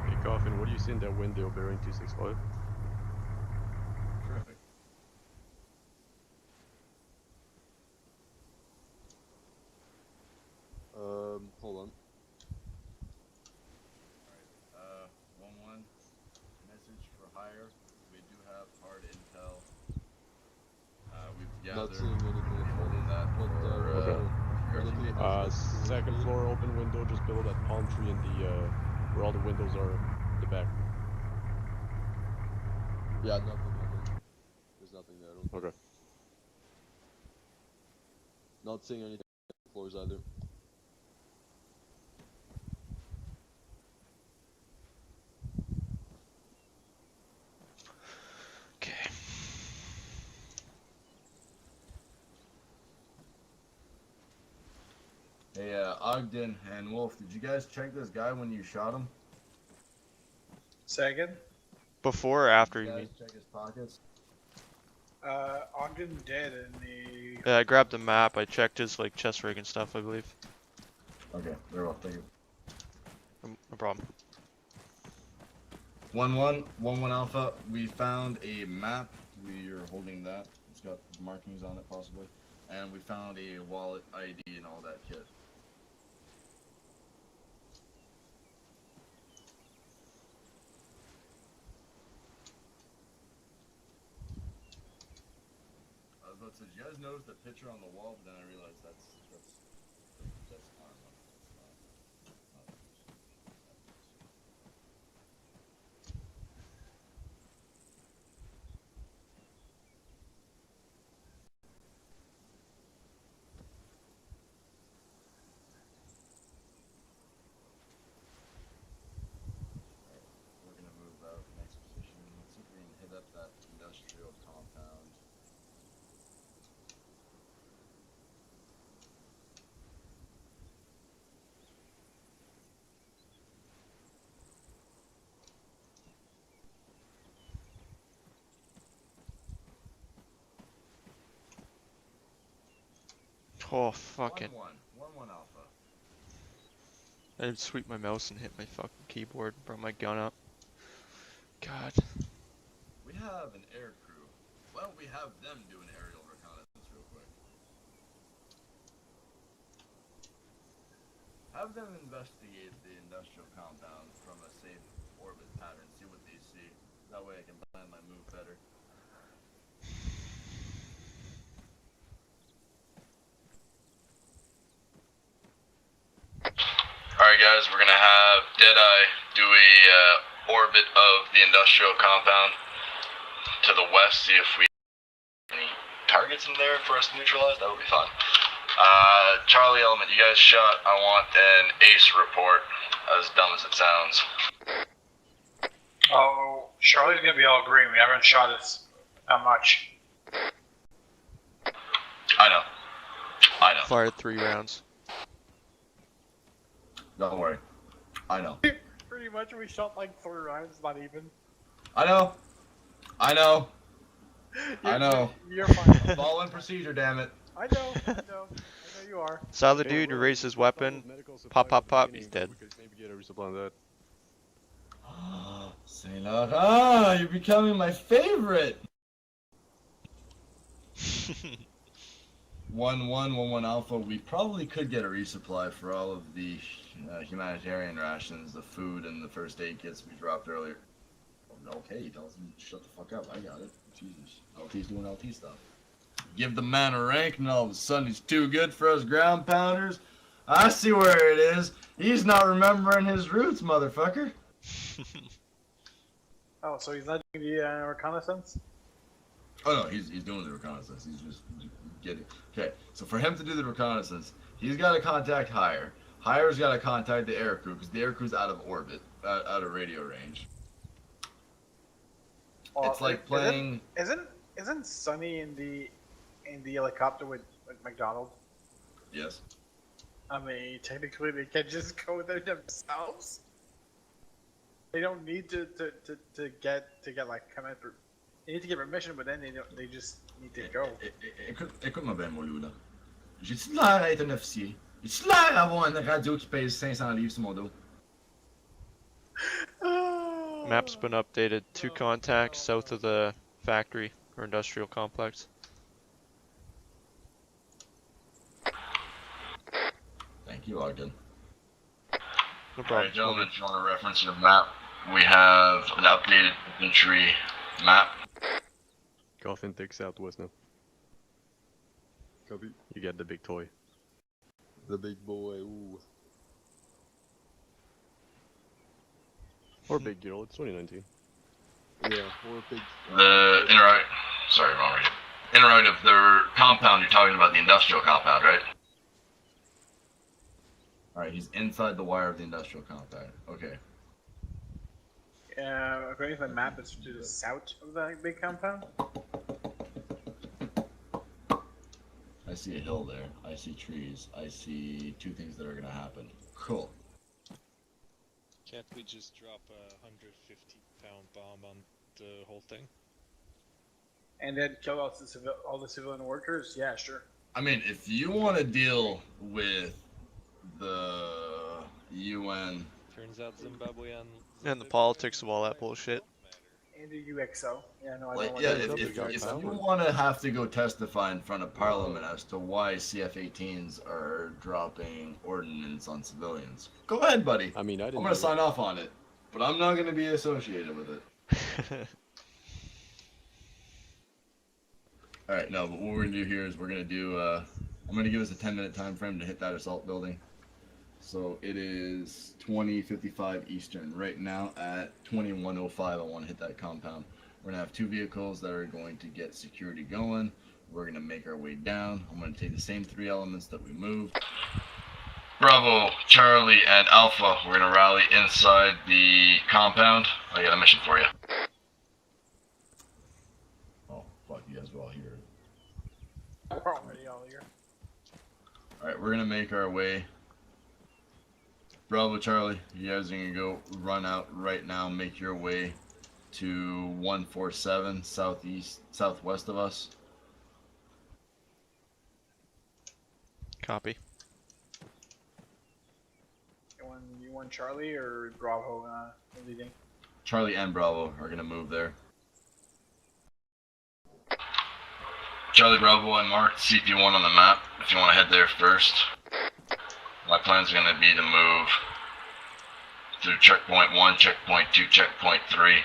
Hey, Coffin, what do you see in that window bearing 265?
Terrific.
Hold on.
Alright, 1-1. Message for Higher. We do have hard intel. We've
Not
gathered.
seeing anything.
Holding that
What,
for,
second floor open window just below that palm tree in the, where all the windows are in the back. Yeah, nothing. There's nothing there, I don't think. Okay. Not seeing anything on the floors either.
Okay.
Hey, Ogden and Wolf, did you guys check this guy when you shot him?
Say again?
Before or after,
Did
you
you
mean?
guys check his pockets?
Ogden did, and the...
Yeah, I grabbed the map. I checked his like chest rig and stuff, I believe.
Okay, very well, thank you.
No problem.
1-1 Alpha. We found a map. We are holding that. It's got markings on it, possibly. And we found a wallet, ID, and all that kit. I was about to say, did you guys notice the picture on the wall? But then I realized that's armor. We're gonna move out next position. Let's see if we can hit up that industrial compound.
Oh, fucking.
1-1 Alpha.
I didn't sweep my mouse and hit my fucking keyboard. Brought my gun up. God.
We have an air crew. Why don't we have them do an aerial reconnaissance real quick? Have them investigate the industrial compound from a safe orbit pattern, see what they see. That way I can plan my move better.
Alright guys, we're gonna have Deadeye do a orbit of the industrial compound. to the west, see if we have any targets in there for us to neutralize. That would be fun. Charlie Element, you guys shot. I want an ace report, as dumb as it sounds.
Oh, Charlie's gonna be all green. We haven't shot it that much.
I know.
Fired 3 rounds.
Don't worry. I know.
Pretty much, we shot like 4 rounds, not even.
I know. I know.
You're fine.
Following procedure, damn it.
I know you are.
Saw the dude who raised his weapon. Pop, pop, pop. He's dead.
We could maybe get a resupply on that.
Saint Laurent, you're becoming my favorite. 1-1-1-1 Alpha. We probably could get a resupply for all of the humanitarian rations, the food, and the first aid kits we dropped earlier. Okay, he tells him shut the fuck up. I got it. Jesus, LT's doing LT stuff. Give the man a rank, and all of a sudden he's too good for us ground pounders. I see where it is. He's not remembering his roots, motherfucker.
Oh, so he's not doing the reconnaissance?
Oh no, he's doing the reconnaissance. He's just getting. Okay, so for him to do the reconnaissance, he's got to contact Hire. Hire's got to contact the air crew because the air crew's out of orbit, out of radio range.
Well,
it's like playing.
Isn't Sonny in the helicopter with McDonald?
Yes.
I mean, technically they can just go there themselves. They don't need to get like come in for. They need to get permission, but then they just need to go.
Écoute-moi bien, mon loup, là. J'ai-tu de l'air à être un officier? J'ai-tu de l'air à avoir une radio qui pèse 500 livres sur mon dos?
Map's been updated. 2 contacts south of the factory or industrial complex.
Thank you, Ogden.
No problem.
Alright, gentlemen, if you want to reference your map, we have an updated infantry map.
Coffin take southwest now. Copy. You got the big toy. The big boy, ooh. Or big girl, it's 2019. Yeah, or big.
The inner sorry, wrong radio. Inner right of the compound, you're talking about the industrial compound, right?
Alright, he's inside the wire of the industrial compound. Okay.
According to the map, it's to the south of that big compound.
I see a hill there. I see trees. I see 2 things that are gonna happen. Cool.
Can't we just drop a 150-pound bomb on the whole thing?
And then kill all the civilian workers? Yeah, sure.
I mean, if you want to deal with the UN
Turns out Zimbabwean.
And the politics of all that bullshit.
And the UXO. Yeah, no, I
like,
don't
yeah,
want
if you want to have to go testify in front of Parliament as to why CF-18s are dropping ordnance on civilians, go ahead, buddy.
I mean, I'm
going to sign off on it, but I'm not going to be associated with it. Alright, no, but what we're going to do here is we're going to do, I'm going to give us a 10-minute time frame to hit that assault building. So it is 20:55 Eastern. Right now at 21:05, I want to hit that compound. We're going to have 2 vehicles that are going to get security going. We're going to make our way down. I'm going to take the same 3 elements that we moved.
Bravo, Charlie, and Alpha, we're going to rally inside the compound. I got a mission for you.
Oh, fuck, you guys are all here.
We're already all here.
Alright, we're going to make our way. Bravo, Charlie, you guys are going to go run out right now, make your way to 147 southwest of us.
Copy.
You want Charlie or Bravo leading?
Charlie and Bravo are going to move there.
Charlie, Bravo, I marked CP1 on the map if you want to head there first. My plan's going to be to move through checkpoint 1, checkpoint 2, checkpoint 3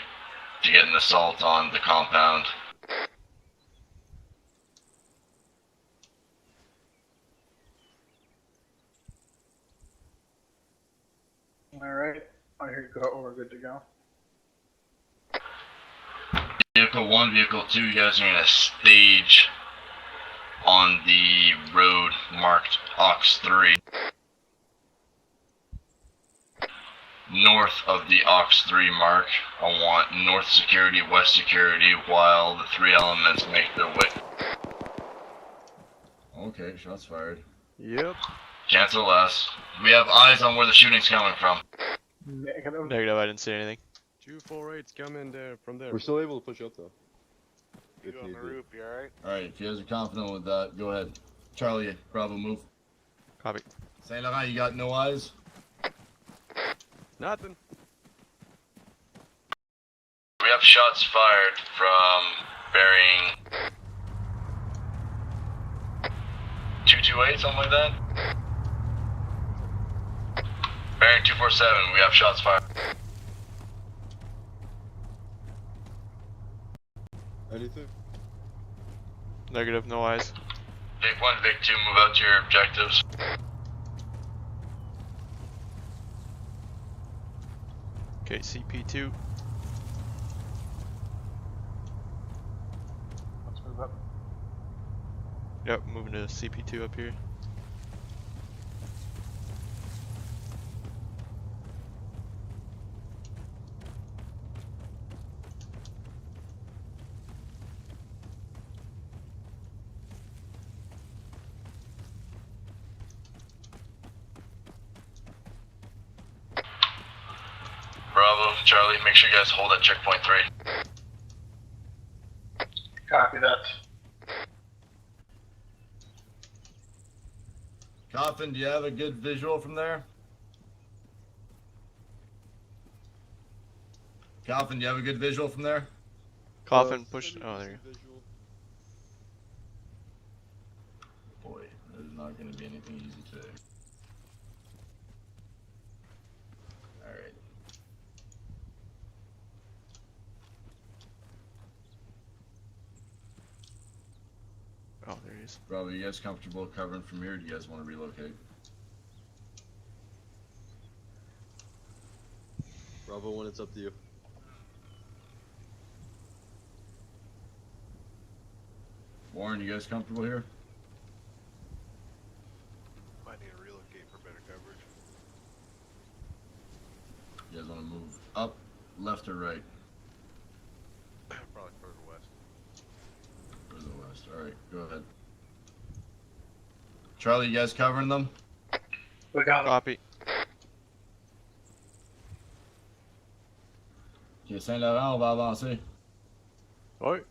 to get an assault on the compound.
Alright, I hear you go. We're good to go.
Vehicle 1, Vehicle 2, you guys are going to stage on the road marked Ox 3. North of the Ox 3 mark, I want north security, west security, while the 3 elements make their way.
Okay, shots fired.
Yep.
Cancel last. We have eyes on where the shooting's coming from.
Negative, I didn't see anything.
248's coming there from there.
We're still able to push up though.
You on the roof, you alright?
Alright, if you guys are confident with that, go ahead. Charlie, Bravo, move.
Copy.
Saint Laurent, you got no eyes?
Nothing.
We have shots fired from bearing 228, something like that. Bearing 247, we have shots fired.
Anything?
Negative, no eyes.
Vic 1, Vic 2, move out to your objectives.
Okay, CP2.
Let's move up.
Yep, moving to CP2 up here.
Bravo, Charlie, make sure you guys hold at checkpoint 3.
Copy that.
Coffin, do you have a good visual from there? Coffin, do you have a good visual from there?
Coffin, push. Oh, there you go.
Boy, there's not going to be anything easy today. Alright.
Oh, there he is.
Bravo, you guys comfortable covering from here? Do you guys want to relocate?
Bravo 1, it's up to you.
Warren, you guys comfortable here?
Might need to relocate for better coverage.
You guys want to move up, left, or right?
Probably further west.
Further west. Alright, go ahead. Charlie, you guys covering them?
We got him.
Copy.
Ok, Saint Laurent, on va avancer.
Ouais.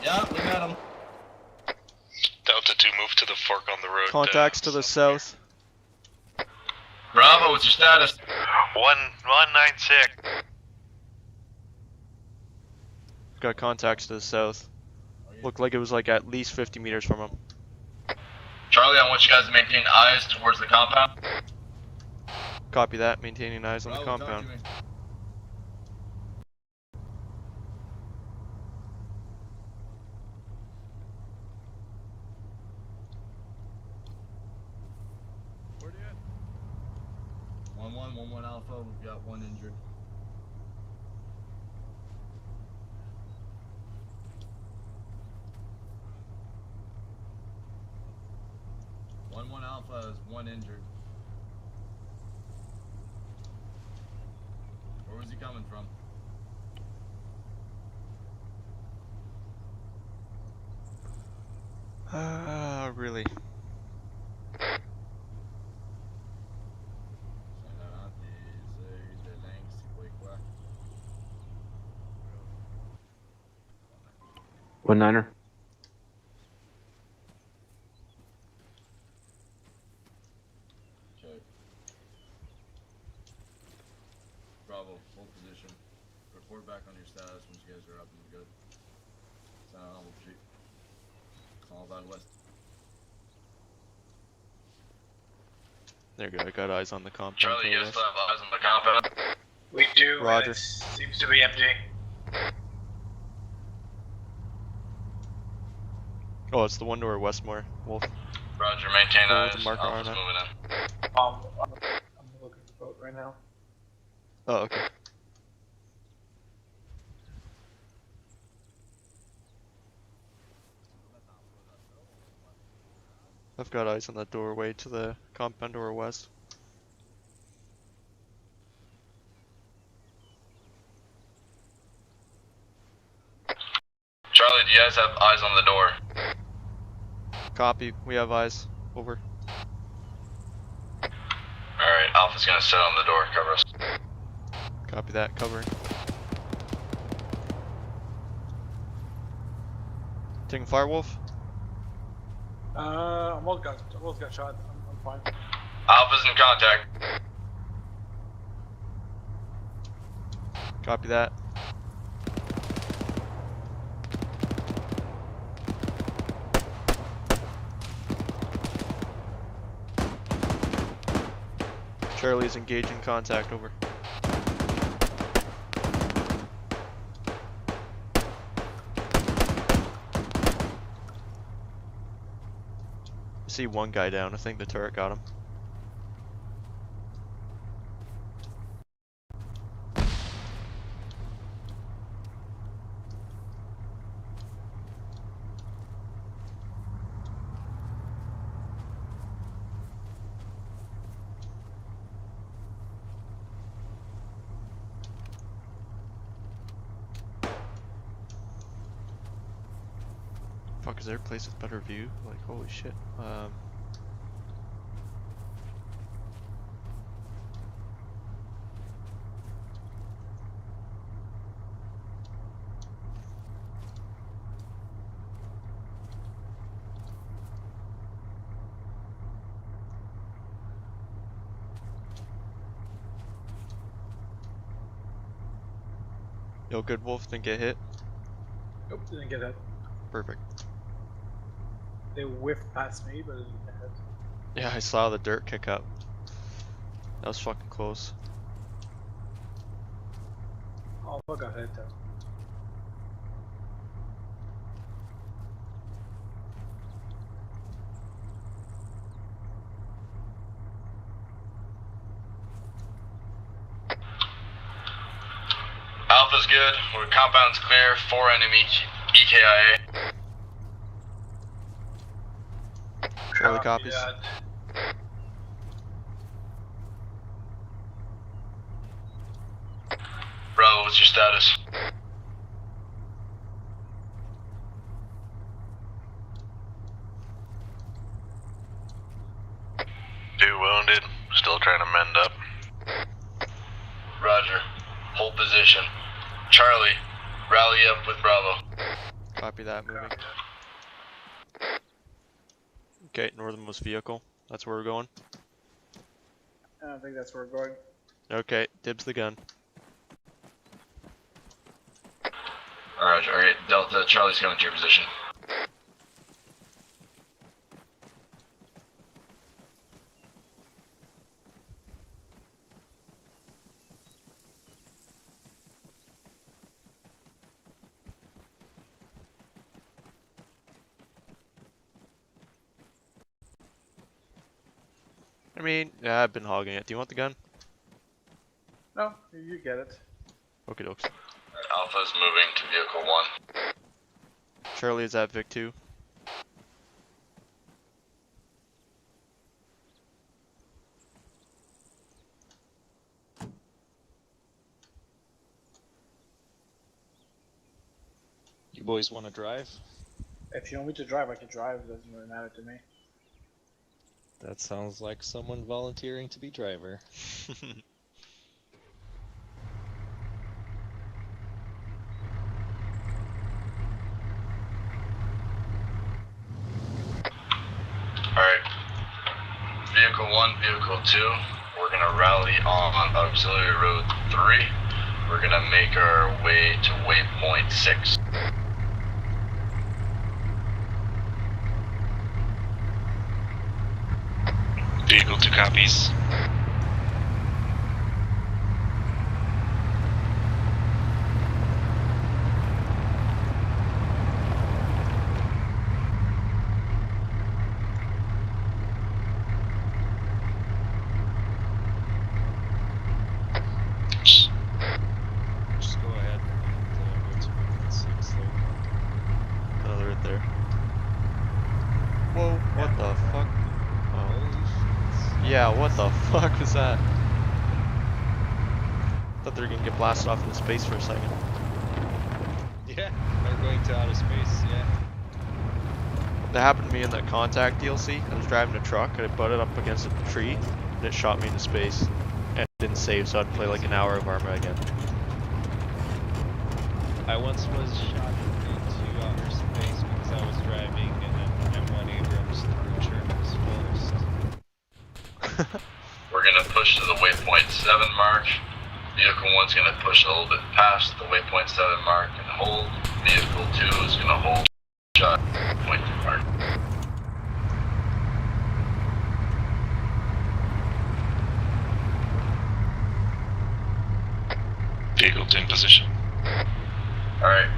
Yeah, we got him.
Delta 2, move to the fork on the road.
Contacts to the south.
Bravo, what's your status?
196.
Got contacts to the south. Looked like it was like at least 50 meters from him.
Charlie, I want you guys to maintain eyes towards the compound.
Copy that. Maintaining eyes on the
Bravo, talk
compound.
to me.
Where are you at?
1-1, 1-1 Alpha, we've got one injured. One Alpha is one injured. Where was he coming from?
Really?
One niner.
Okay. Bravo, hold position. Report back on your status once you guys are up and good. Sound cheap. All about west.
There you go, I got eyes on the compound.
Charlie, you guys still have eyes on the compound?
We do.
Roger.
And it seems to be empty.
Oh, it's the one to our Westmore, Wolf.
Roger, maintain
Cool,
eyes.
with the marker
Alpha's
on it.
moving in.
I'm looking at the boat right now.
Oh, okay. I've got eyes on that doorway to the compound door west.
Charlie, do you guys have eyes on the door?
Copy, we have eyes. Over.
Alright, Alpha's gonna set on the door, cover us.
Copy that, covering. Taking fire, Wolf?
I'm almost got shot. I'm fine.
Alpha's in contact.
Copy that. Charlie's engaging contact, over. I see one guy down, I think the turret got him. Fuck, is there a place with better view? Like, holy shit. Yo, good Wolf, didn't get hit?
Nope, didn't get hit.
Perfect.
They whiffed past me, but it didn't get hit.
Yeah, I saw the dirt kick up. That was fucking close.
Alpha got hit though.
Alpha's good. We're compound's clear. 4 enemy EKIA.
Charlie copies.
Bravo, what's your status?
Two wounded. Still trying to mend up.
Roger. Hold position. Charlie, rally up with Bravo.
Copy that, moving. Okay, northernmost vehicle. That's where we're going.
I don't think that's where we're going.
Okay, dibs the gun.
Roger, alright, Delta, Charlie's coming to your position.
I mean, yeah, I've been hogging it. Do you want the gun?
No, you get it.
Okie dokes.
Alpha's moving to vehicle 1.
Charlie is at Vic 2.
You boys want to drive?
If you want me to drive, I can drive. It doesn't really matter to me.
That sounds like someone volunteering to be driver.
Alright. Vehicle 1, Vehicle 2, we're gonna rally on Auxiliary Road 3. We're gonna make our way to waypoint 6.
Vehicle
2 copies.
Just go ahead and go to movement 6 slowly.
Oh, they're right there. Whoa, what the fuck? Oh.
Holy shit.
Yeah, what the fuck was that? Thought they were gonna get blasted off into space for a second.
Yeah, they're going to outer space, yeah.
That happened to me in that Contact DLC. I was driving a truck and it butted up against a tree and it shot me into space. And it didn't save, so I had to play like an hour of Arma again.
I once was shot into outer space because I was driving an M1 Abrams through Church's Forest.
We're gonna push to the waypoint 7 mark. Vehicle 1's gonna push a little bit past the waypoint 7 mark and hold. Vehicle 2 is gonna hold shot point 2 mark.
Vehicle in position.
Alright,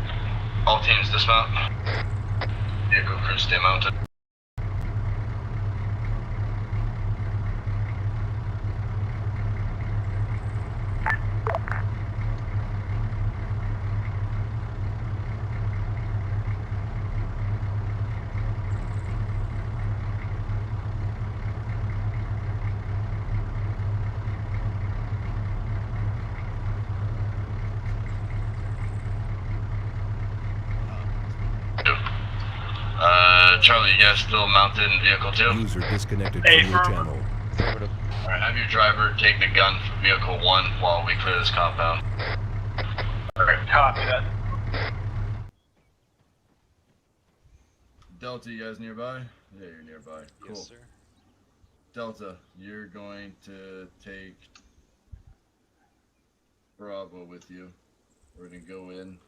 all teams dismount. Vehicle crew stay mounted. Charlie, you guys still mounted in vehicle 2?
User disconnected from your channel.
Affirmative.
Alright, have your driver take the gun for vehicle 1 while we clear this compound. Alright, copy that.
Delta, you guys nearby? Yeah, you're nearby. Cool.
Yes, sir.
Delta, you're going to take Bravo with you. We're gonna go in.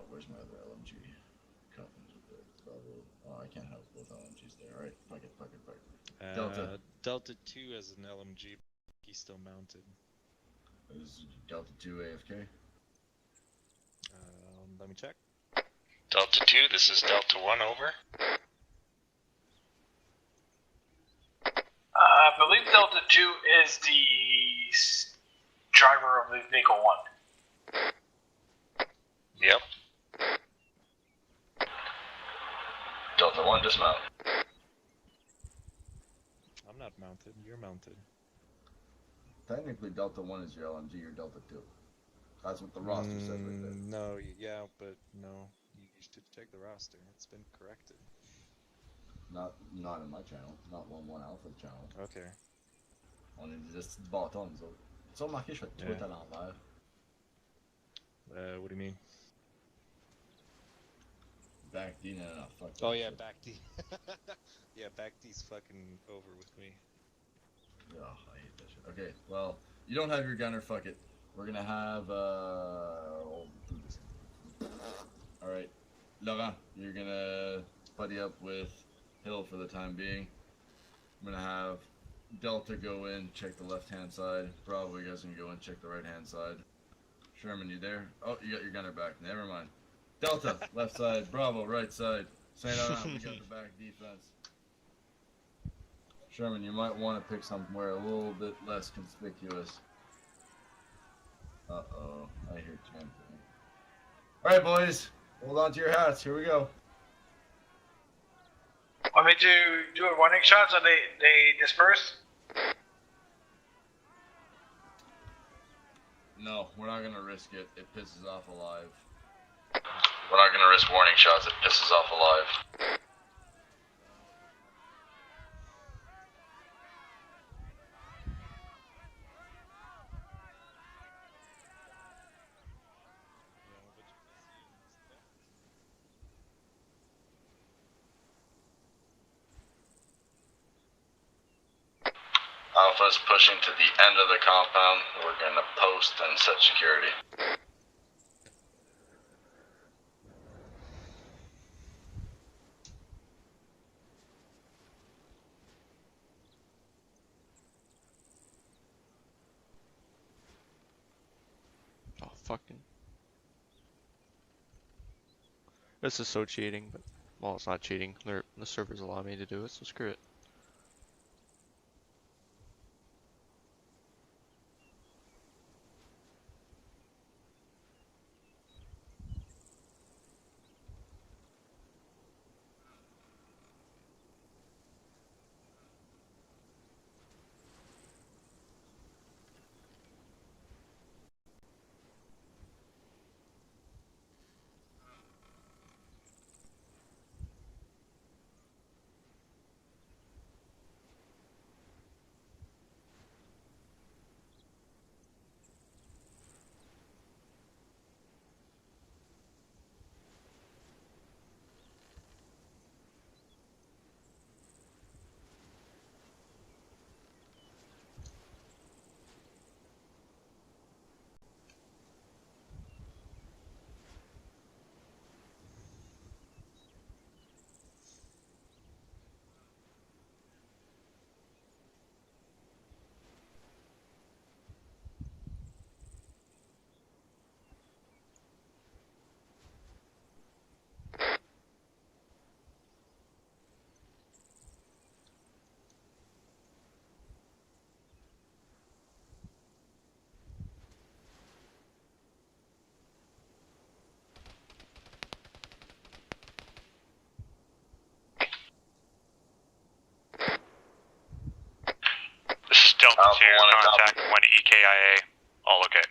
Where's my other LMG? Coffins with the Bravo. Oh, I can't have both LMGs there. Alright, fuck it. Delta.
Delta 2 as an LMG, he's still mounted.
Is Delta 2 AFK?
Let me check.
Delta 2, this is Delta 1, over.
I believe Delta 2 is the driver of the vehicle 1.
Yep.
Delta 1, dismount.
I'm not mounted, you're mounted.
Technically, Delta 1 is your LMG, you're Delta 2. That's what the roster says right there.
No, yeah, but no. You should check the roster. It's been corrected.
Not in my channel. Not 1-1 Alpha channel.
Okay.
On est juste bâton, nous autres. Ils ont marqué, je fais tout à l'envers.
What do you mean?
Back D, no, fuck.
Oh yeah, back D. Yeah, back D's fucking over with me.
Oh, I hate that shit. Okay, well, you don't have your gunner, fuck it. We're gonna have, Alright, Laurent, you're gonna buddy up with Hill for the time being. I'm gonna have Delta go in, check the left-hand side. Bravo, you guys can go in, check the right-hand side. Sherman, you there? Oh, you got your gunner back. Never mind. Delta, left side. Bravo, right side. St. Laurent, we got the back defense. Sherman, you might want to pick somewhere a little bit less conspicuous. Uh-oh, I hear chanting. Alright, boys. Hold on to your hats. Here we go.
Want me to do a warning shot so they disperse?
No, we're not gonna risk it. It pisses off Alive.
We're not gonna risk warning shots, it pisses off Alive. Alpha's pushing to the end of the compound. We're gonna post and set security.
fucking. This is so cheating, but well, it's not cheating. The servers allow me to do it, so screw it.
This is Delta 2, contact 1 EKIA. All okay.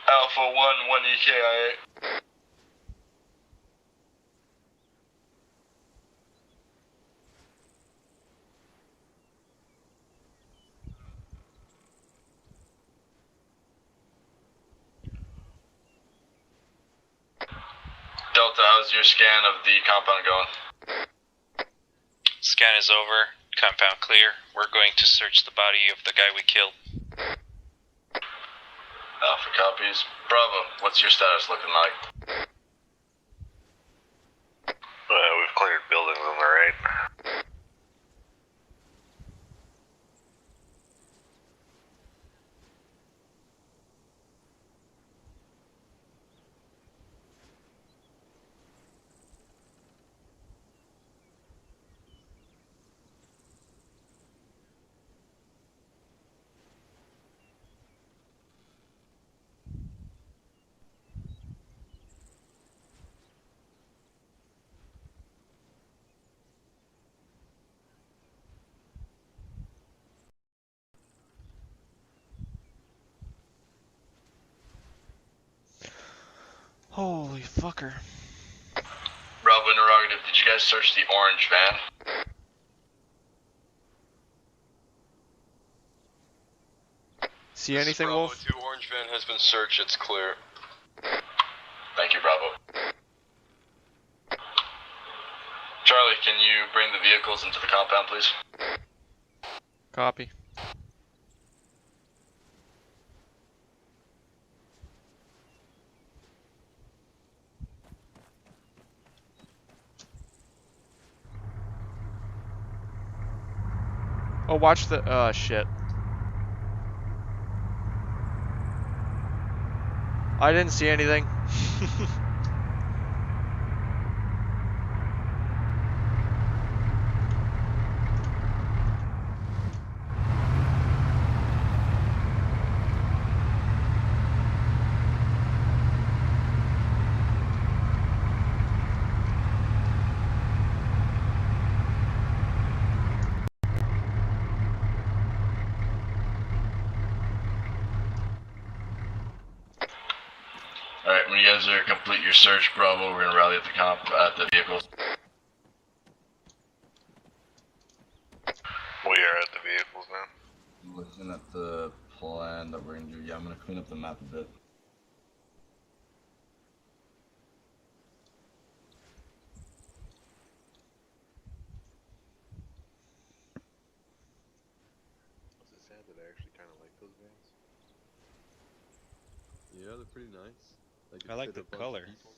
Alpha 1 EKIA. Delta, how's your scan of the compound going?
Scan is over. Compound clear. We're going to search the body of the guy we killed.
Alpha copies. Bravo, what's your status looking like? We've cleared buildings on the right.
Holy fucker.
Bravo interrogative, did you guys search the orange van?
See anything,
Bravo
Wolf?
2 orange van has been searched, it's clear.
Thank you, Bravo. Charlie, can you bring the vehicles into the compound, please?
Copy. Oh, watch the, shit. I didn't see anything.
Alright, when you guys are complete your search, Bravo, we're gonna rally at the vehicles. We are at the vehicles now.
Looking at the plan that we're gonna do, yeah, I'm gonna clean up the map a bit.
Was it sad that I actually kind of like those vans? Yeah, they're pretty nice. Like
I like
fit
the
a bunch of
color.
people.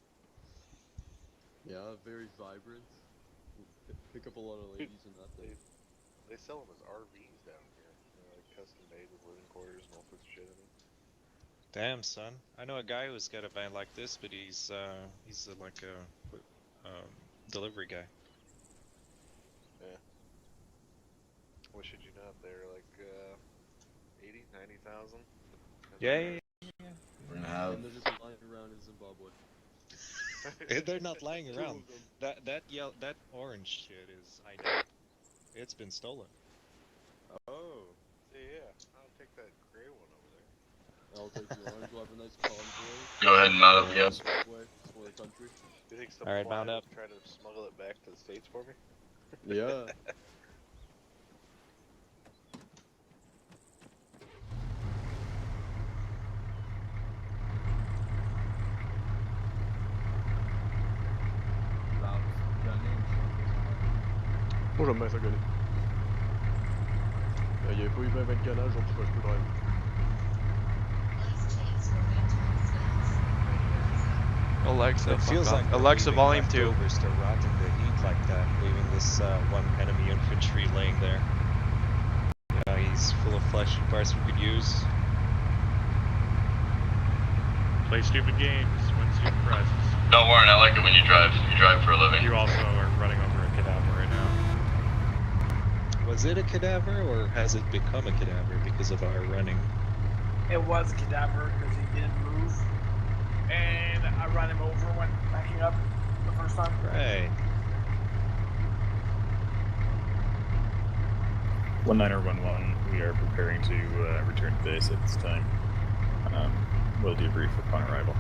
Yeah, very vibrant. Pick up a lot of ladies in that thing.
They sell them as RVs down here. They're like custom made with living quarters and all sorts of shit in them.
Damn, son. I know a guy who's got a van like this, but he's like a delivery guy.
Yeah. What should you know? They're like 80, 90,000.
Yeah.
We're gonna have.
And they're just lying around in Zimbabwe.
They're not lying
Two
around.
of them.
That orange shit is identical. It's been stolen.
Oh. Yeah. I'll take that gray one over there.
I'll take the orange. We'll have a nice convoy.
Go ahead and mount up, yep.
Subway for the country.
Do you think some
Alright, mount
client
up.
will try to smuggle it back to the States for me?
Yeah. Bonjour, mais ça connaît. Il faut y mettre ganache, donc je peux drive.
Alexa,
It feels
fuck
like
off.
we're
Alexa,
leaving
volume 2.
leftovers to rot in the heat like that, leaving this one enemy infantry laying there. Yeah, he's full of flesh and parts we could use.
Play stupid games, win stupid prizes.
Don't worry, I like it when you drive. You drive for a living.
You also are running over a cadaver right now.
Was it a cadaver, or has it become a cadaver because of our running?
It was a cadaver because he didn't move, and I ran him over when backing up the first time.
Right.
1911, we are preparing to return to base at this time. We'll debrief upon arrival.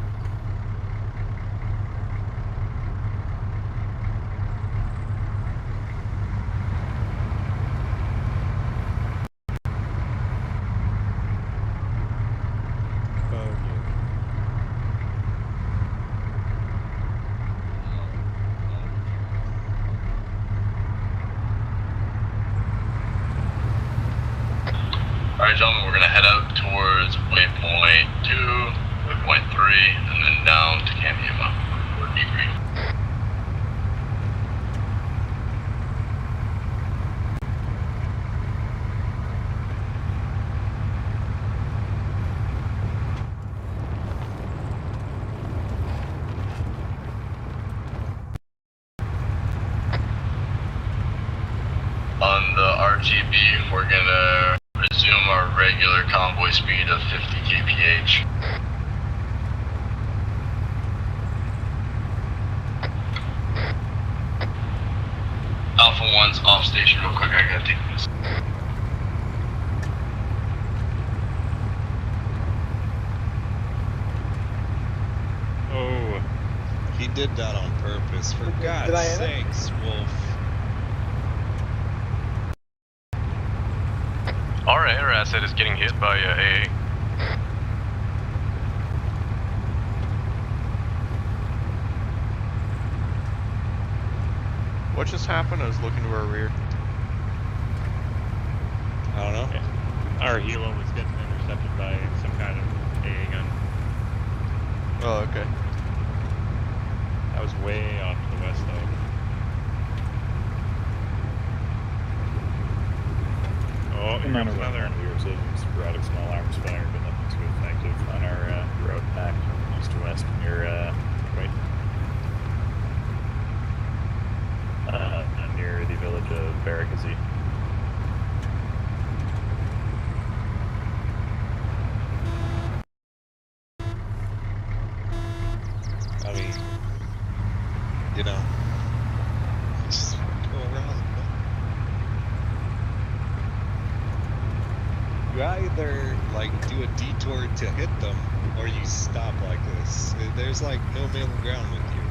Alright, gentlemen, we're gonna head out towards waypoint 2, waypoint 3, and then down to Camp Yuma for debrief. On the RGB, we're gonna resume our regular convoy speed of 50 kph. Alpha 1's off station real quick, I gotta take this.
Oh, he did that on purpose. For God's sakes, Wolf.
Our air asset is getting hit by AA.
What just happened? I was looking to our rear.
I don't know.
Yeah. Our helo was getting intercepted by some kind of AA gun.
Oh, okay.
That was way off to the west though. Oh, here's another.
We were observing sporadic small arms fire, but nothing too effective on our road pack from east to west near near the village of Barakazi.
I mean, you know, just go around. You either like do a detour to hit them, or you stop like this. There's like no middle ground with you.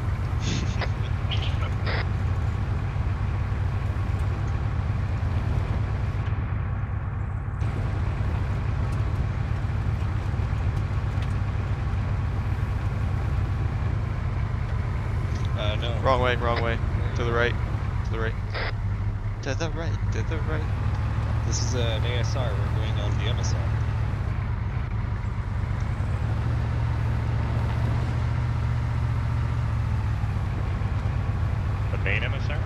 No.
Wrong way, wrong way. To the right. To the right. To the right, to the right.
This is an ASR, we're going on the MSR. main MSR?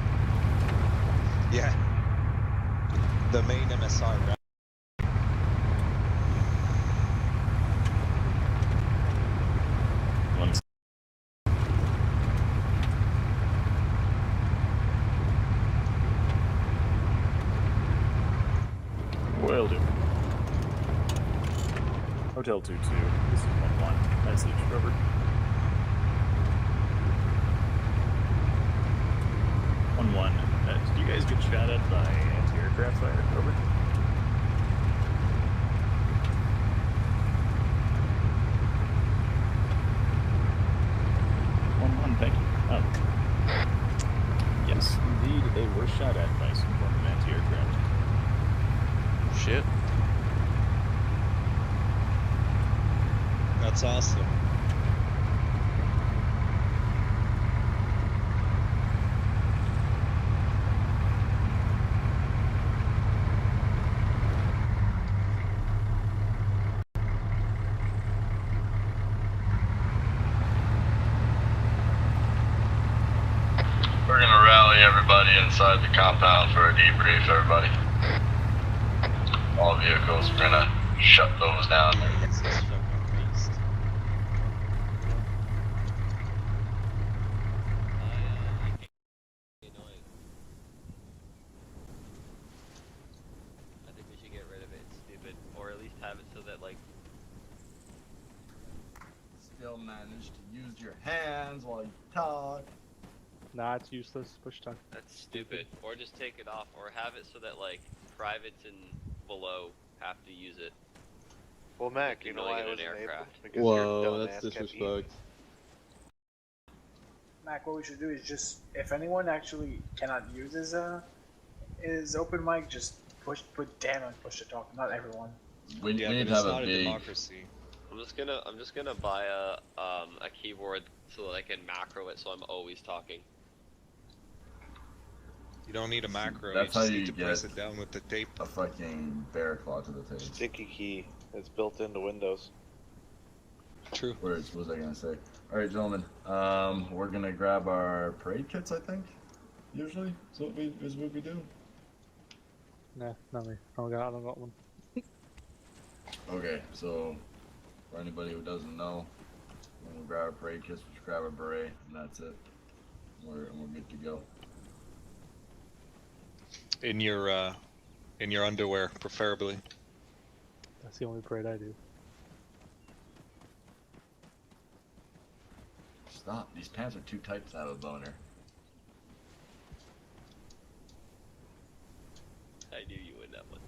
Yeah. The main MSR, right?
One. Will do. Hotel 2-2. This is 1-1. Message, Robert. 1-1. Did you guys get shot at by anti-aircraft fire? Over. Thank you. Yes, indeed, they were shot at by some form of anti-aircraft.
Shit.
That's awesome.
We're gonna rally everybody inside the compound for a debrief, everybody. All vehicles, we're gonna shut those down.
I think we should get rid of it, it's stupid. Or at least have it so that, like...
Still manage to use your hands while you talk.
Nah, it's useless. Push talk.
That's stupid. Or just take it off, or have it so that, like, privates and below have to use it.
Well, Mac, you know why I
an
wasn't able?
aircraft.
Because
Whoa,
your
that's
dumbass kept eating.
disrespect.
Mac, what we should do is just, if anyone actually cannot use his open mic, just put Dan on push to talk. Not everyone.
We
Yeah,
need
but
to
it's
have
not
a
a
big.
democracy.
I'm just gonna buy a keyboard so that I can macro it so I'm always talking.
You don't need a macro,
That's
you
how
just
you
need to
get
press it down with the tape.
a fucking bear claw to the face.
Sticky key. It's built into Windows.
True.
Words, what was I gonna say? Alright, gentlemen, we're gonna grab our parade kits, I think. Usually, is what we do.
Nah, not me. I don't got one.
Okay, so for anybody who doesn't know, when we grab our parade kits, we just grab our beret, and that's it. We're good to go.
In your underwear, preferably.
That's the only parade I do.
Stop, these pants are too tight to have a boner.
I knew you would that one.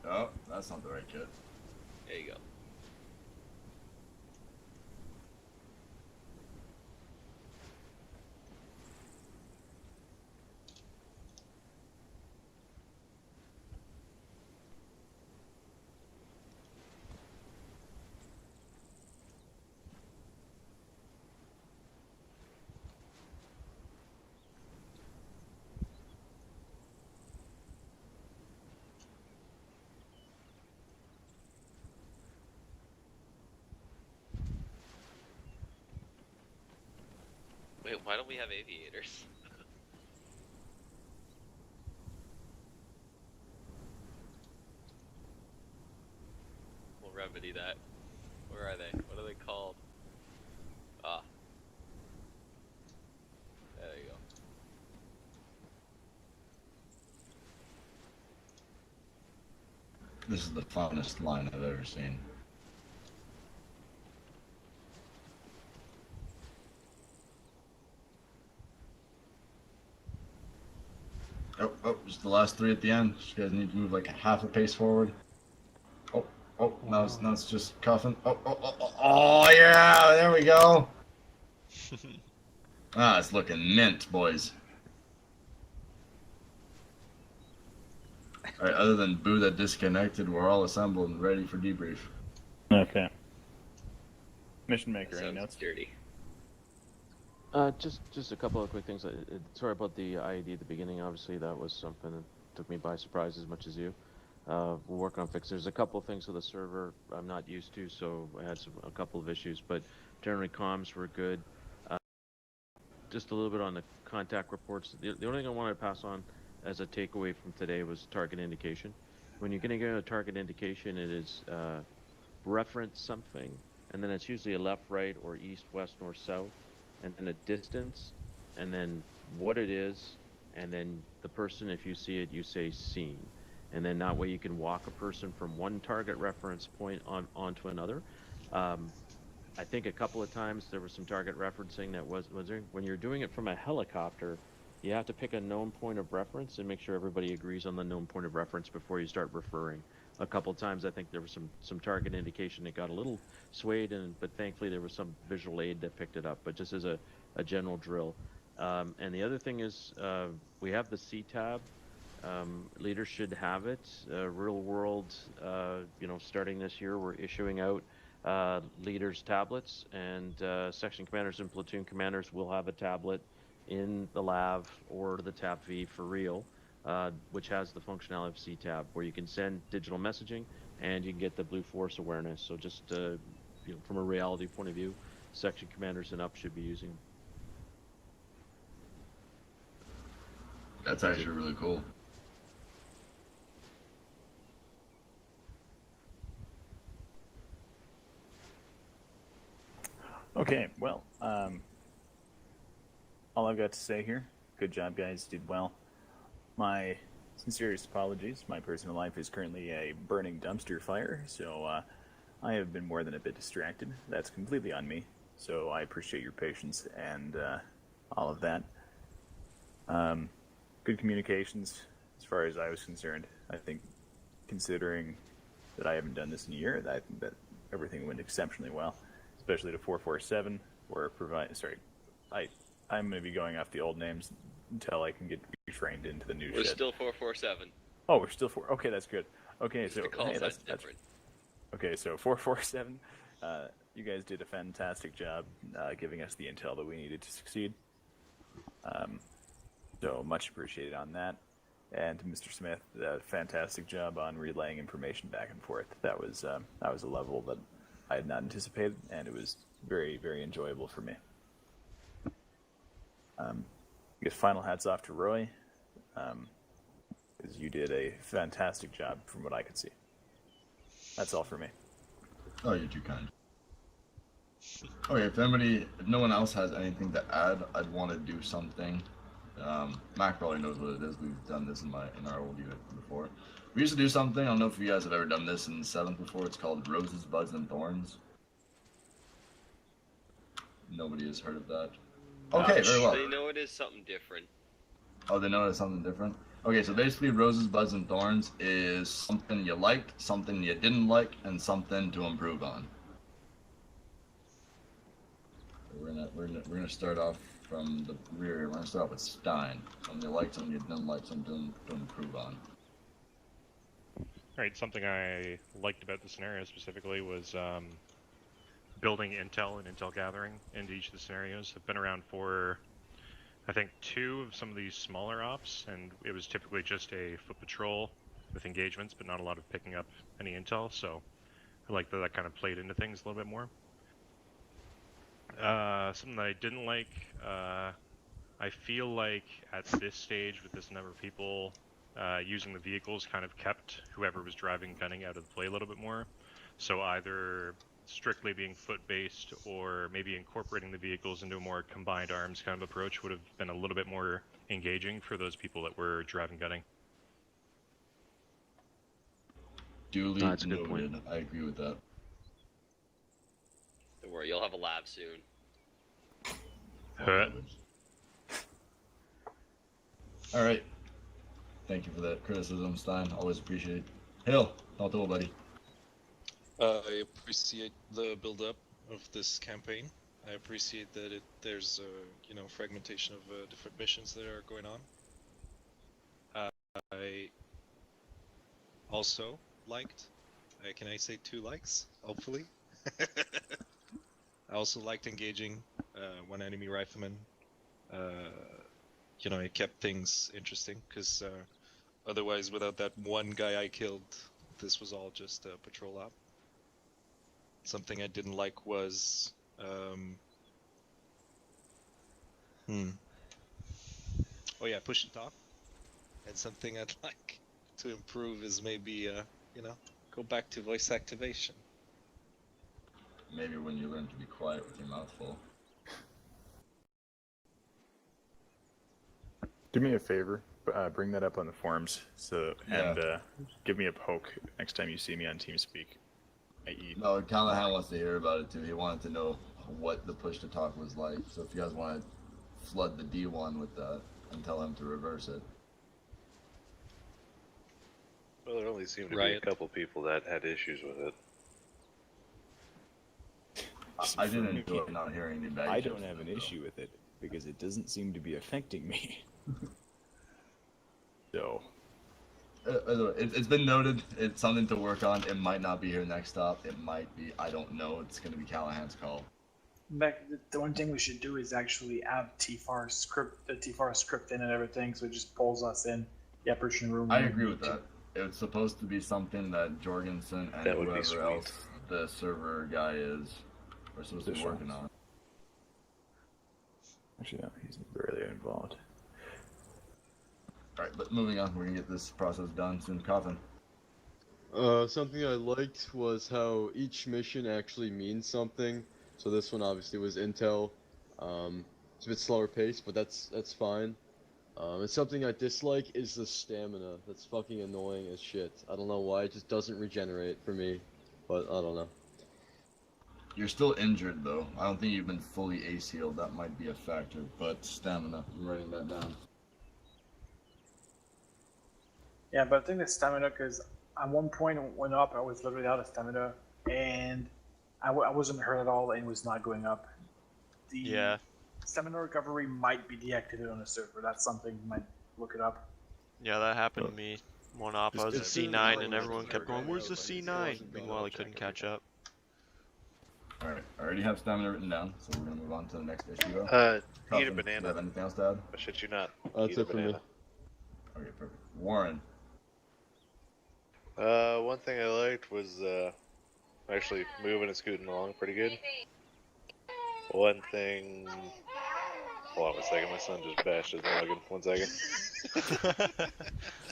Oh, that's not the right kit.
There you go. Wait, why don't we have aviators? We'll remedy that. Where are they? What are they called? Ah. There you go.
This is the funnest line I've ever seen. Oh, just the last three at the end. You guys need to move like half a pace forward. Oh, now it's just coughing. Oh, yeah, there we go. It's looking mint, boys. Alright, other than Boo that disconnected, we're all assembled and ready for debrief.
Okay. Mission maker, any notes?
Dirty.
Just a couple of quick things. Sorry about the IED at the beginning. Obviously, that was something that took me by surprise as much as you. We're working on fix. There's a couple of things with the server I'm not used to, so I had a couple of issues, but generally comms were good. just a little bit on the contact reports. The only thing I wanted to pass on as a takeaway from today was target indication. When you're going to get a target indication, it is reference something, and then it's usually a left, right, or east, west, north, south, and then a distance, and then what it is, and then the person, if you see it, you say seen. And then that way you can walk a person from one target reference point onto another. I think a couple of times there was some target referencing that was there. When you're doing it from a helicopter, you have to pick a known point of reference and make sure everybody agrees on the known point of reference before you start referring. A couple of times I think there was some target indication that got a little swayed, but thankfully there was some visual aid that picked it up, but just as a general drill. And the other thing is we have the C-tab. Leaders should have it. Real world, starting this year, we're issuing out leaders tablets, and section commanders and platoon commanders will have a tablet in the LAV or the TAP V for real, which has the functionality of C-tab, where you can send digital messaging and you can get the Blue Force awareness. So just from a reality point of view, section commanders and up should be using them.
That's actually really cool.
Okay, well, all I've got to say here, good job, guys, did well. My sincerest apologies. My personal life is currently a burning dumpster fire, so I have been more than a bit distracted. That's completely on me, so I appreciate your patience and all of that. Good communications, as far as I was concerned. I think, considering that I haven't done this in a year, I think that everything went exceptionally well, especially to 447, or I'm going to be going off the old names until I can get retrained into the new
We're
shit.
still 447.
Oh, we're still 4. Okay, that's good. Okay, so
that's different.
Okay, so 447. You guys did a fantastic job giving us the intel that we needed to succeed. So much appreciated on that. And to Mr. Smith, a fantastic job on relaying information back and forth. That was a level that I had not anticipated, and it was very, very enjoyable for me. I guess final hats off to Roy, because you did a fantastic job from what I could see. That's all for me.
Oh, you're too kind. Okay, if no one else has anything to add, I'd want to do something. Mac probably knows what it is. We've done this in our old unit before. We used to do something. I don't know if you guys have ever done this in 7th before. It's called Roses, Buds, and Thorns. Nobody has heard of that. Okay, very well.
They know it is something different.
Oh, they know it's something different? Okay, so basically Roses, Buds, and Thorns is something you liked, something you didn't like, and something to improve on. We're gonna start off from the rear. We're gonna start off with Stein. Something you liked, something you didn't like, something to improve on.
Right, something I liked about the scenario specifically was building intel and intel gathering into each of the scenarios. I've been around for, I think, 2 of some of these smaller ops, and it was typically just a foot patrol with engagements, but not a lot of picking up any intel, so I like that kind of played into things a little bit more. Something that I didn't like, I feel like at this stage with this number of people, using the vehicles kind of kept whoever was driving gunning out of the play a little bit more. So either strictly being foot-based or maybe incorporating the vehicles into a more combined arms kind of approach would have been a little bit more engaging for those people that were driving gunning.
Duly noted. I agree with that.
Don't worry, you'll have a lab soon.
All right. Thank you for that criticism, Stein. Always appreciate it. Hill, talk to buddy.
I appreciate the build-up of this campaign. I appreciate that there's fragmentation of different missions that are going on. I also liked. Can I say 2 likes? Hopefully. I also liked engaging one enemy rifleman. It kept things interesting because otherwise, without that one guy I killed, this was all just a patrol op. Something I didn't like was Oh yeah, push to talk. And something I'd like to improve is maybe, go back to voice activation.
Maybe when you learn to be quiet with your mouth full.
Do me a favor, bring that up on the forums,
Yeah.
and give me a poke next time you see me on Teamspeak. I.e.
No, Callahan wants to hear about it too. He wanted to know what the push to talk was like. So if you guys want to flood the D1 with that and tell him to reverse it.
Well, there only seemed to be a couple people that had issues with it.
I didn't enjoy not hearing the bad
I
shit
don't have an issue with it because it doesn't seem to be affecting me. So.
It's been noted. It's something to work on. It might not be here next stop. It might be. I don't know. It's going to be Callahan's call.
Beck, the one thing we should do is actually add the T-FAR script in and everything, so it just pulls us in the operation room.
I agree with that. It's supposed to be something that Jorgensen and whoever else the server guy is are supposed to be working on.
Actually, no, he's barely involved.
Alright, but moving on, we're gonna get this process done soon. Coffin.
Something I liked was how each mission actually means something. So this one obviously was intel. It's a bit slower paced, but that's fine. And something I dislike is the stamina. That's fucking annoying as shit. I don't know why, it just doesn't regenerate for me. But I don't know.
You're still injured though. I don't think you've been fully ace healed. That might be a factor, but stamina. I'm writing that down.
Yeah, but I think the stamina, because at one point it went up, I was literally out of stamina, and I wasn't hurt at all, and it was not going up. The stamina recovery might be deactivated on the server. That's something you might look it up.
Yeah, that happened to me. One op, I was at C9 and everyone kept going, where's the C9? Meanwhile, he couldn't catch up.
Alright, I already have stamina written down, so we're gonna move on to the next issue.
Eat a
Coffin,
banana.
Do you have anything else to add?
I shit you not.
That's
Eat a
it for me.
banana.
Okay, perfect. Warren.
One thing I liked was actually moving and scooting along pretty good. One thing. Hold on a second, my son just bashed his noggin. 1 second.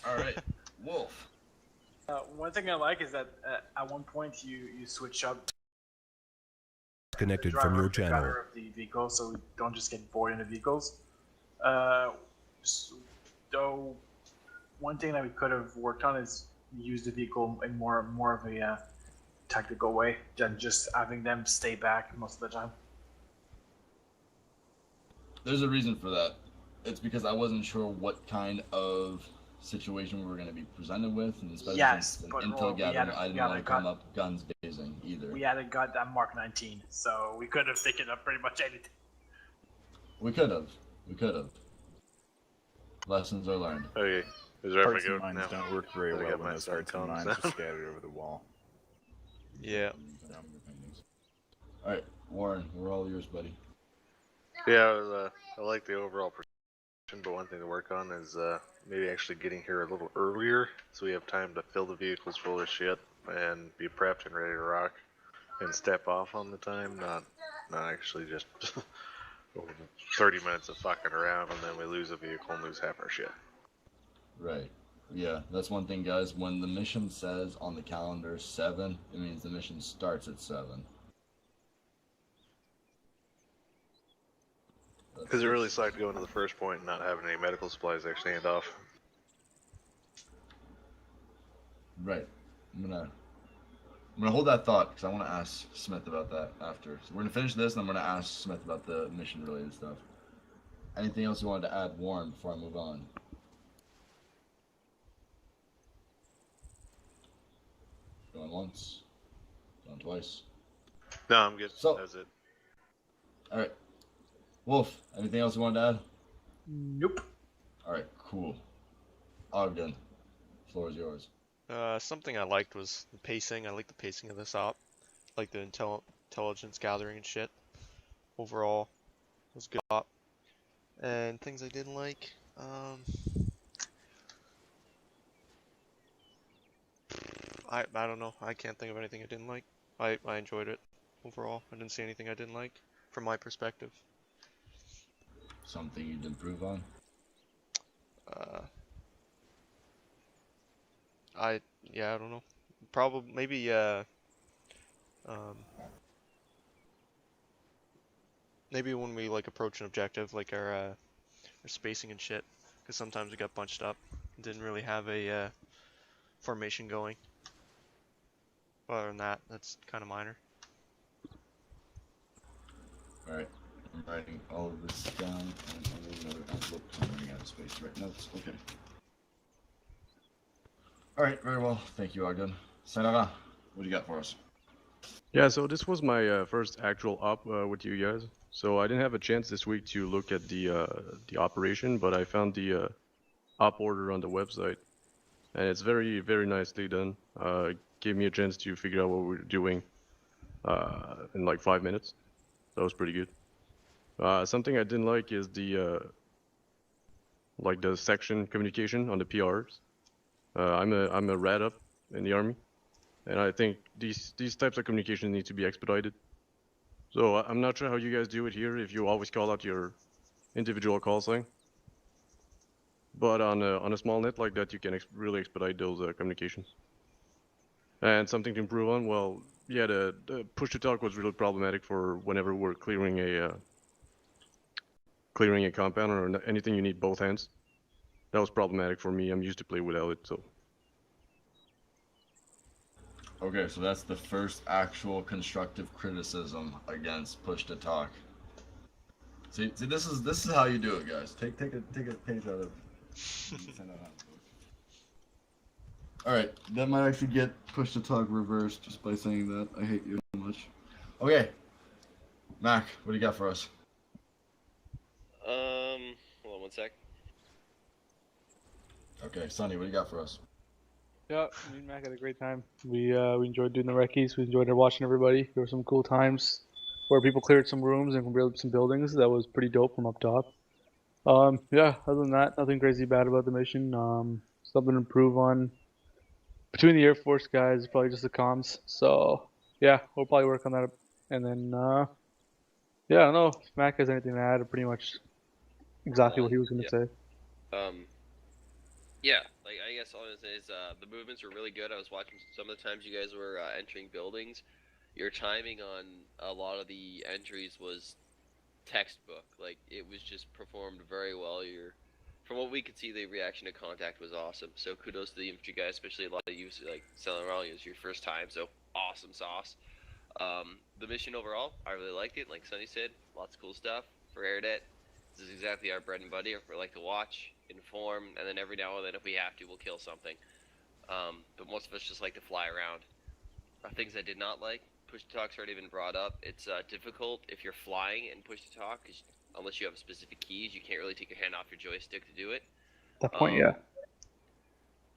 Alright, Wolf.
One thing I like is that at one point you switch up
Connected
driver,
from your
the
channel.
driver of the vehicle, so we don't just get bored in the vehicles. Though one thing that we could have worked on is use the vehicle in more of a tactical way than just having them stay back most of the time.
There's a reason for that. It's because I wasn't sure what kind of situation we were going to be presented with, and especially since an intel gathering, I didn't want to come up guns blazing either.
We hadn't got that Mark 19, so we could have taken up pretty much anything.
We could have. Lessons are learned.
Okay, is there ever
Parts
go
and mines
now?
don't work very
I
well
got
when
my
those parts and
comms
mines
down.
are scattered over the wall.
Yeah.
Alright, Warren, we're all yours, buddy.
Yeah, I like the overall perception, but one thing to work on is maybe actually getting here a little earlier so we have time to fill the vehicles full of shit and be prepped and ready to rock and step off on the time, not actually just 30 minutes of fucking around and then we lose a vehicle and lose half our shit.
Right. Yeah, that's one thing, guys. When the mission says on the calendar 7, it means the mission starts at 7.
Because it really sucked going to the first point and not having any medical supplies to actually hand off.
Right. I'm gonna hold that thought because I want to ask Smith about that after. So we're gonna finish this, and I'm gonna ask Smith about the mission-related stuff. Anything else you wanted to add, Warren, before I move on? Going once, going twice.
No, I'm good.
So,
that's it.
All right, Wolf. Anything else you wanted to add?
Nope.
All right, cool. Ogden, floor is yours.
Something I liked was the pacing. I like the pacing of this op. Like the intelligence gathering and shit. Overall, it was a good op. And things I didn't like. I don't know. I can't think of anything I didn't like. I enjoyed it overall. I didn't see anything I didn't like from my perspective.
Something you'd improve on?
I don't know. Probably maybe maybe when we like approach an objective, like our spacing and shit, because sometimes we got bunched up, didn't really have a formation going. Other than that, that's kind of minor.
Alright, I'm writing all of this down and I'll need another envelope. I'm running out of space to write notes. Okay. Alright, very well. Thank you, Ogden. Sayonara, what do you got for us?
Yeah, so this was my first actual op with you guys. So I didn't have a chance this week to look at the operation, but I found the op order on the website, and it's very, very nicely done. Gave me a chance to figure out what we were doing in like 5 minutes. That was pretty good. Something I didn't like is the section communication on the PRs. I'm a rat up in the army, and I think these types of communication need to be expedited. So I'm not sure how you guys do it here, if you always call out your individual call sign. But on a small net like that, you can really expedite those communications. And something to improve on, well, yeah, the push to talk was really problematic for whenever we're clearing a compound or anything you need both hands. That was problematic for me. I'm used to play without it, so.
Okay, so that's the first actual constructive criticism against push to talk. See, this is how you do it, guys. Take a page out of. All right, that might actually get push to talk reversed just by saying that. I hate you so much. Okay, Mac, what do you got for us?
Hold on one sec.
Okay, Sonny, what do you got for us?
Yeah, me and Mac had a great time. We enjoyed doing the recce's. We enjoyed watching everybody. There were some cool times where people cleared some rooms and built some buildings. That was pretty dope from up top. Yeah, other than that, nothing crazy bad about the mission. Something to improve on. Between the Air Force guys, probably just the comms. So, yeah, we'll probably work on that. And then, yeah, I don't know if Mac has anything to add, or pretty much exactly what he was going to say.
Yeah, like I guess all I was saying is the movements were really good. I was watching some of the times you guys were entering buildings. Your timing on a lot of the entries was textbook. Like it was just performed very well. From what we could see, the reaction to contact was awesome. So kudos to the infantry guys, especially a lot of you like selling around. It was your first time, so awesome sauce. The mission overall, I really liked it. Like Sonny said, lots of cool stuff for AirDet. This is exactly our bread and butter. We like to watch, inform, and then every now and then, if we have to, we'll kill something. But most of us just like to fly around. Things I did not like, push to talk's already been brought up. It's difficult if you're flying and push to talk, because unless you have specific keys, you can't really take your hand off your joystick to do it.
That point, yeah.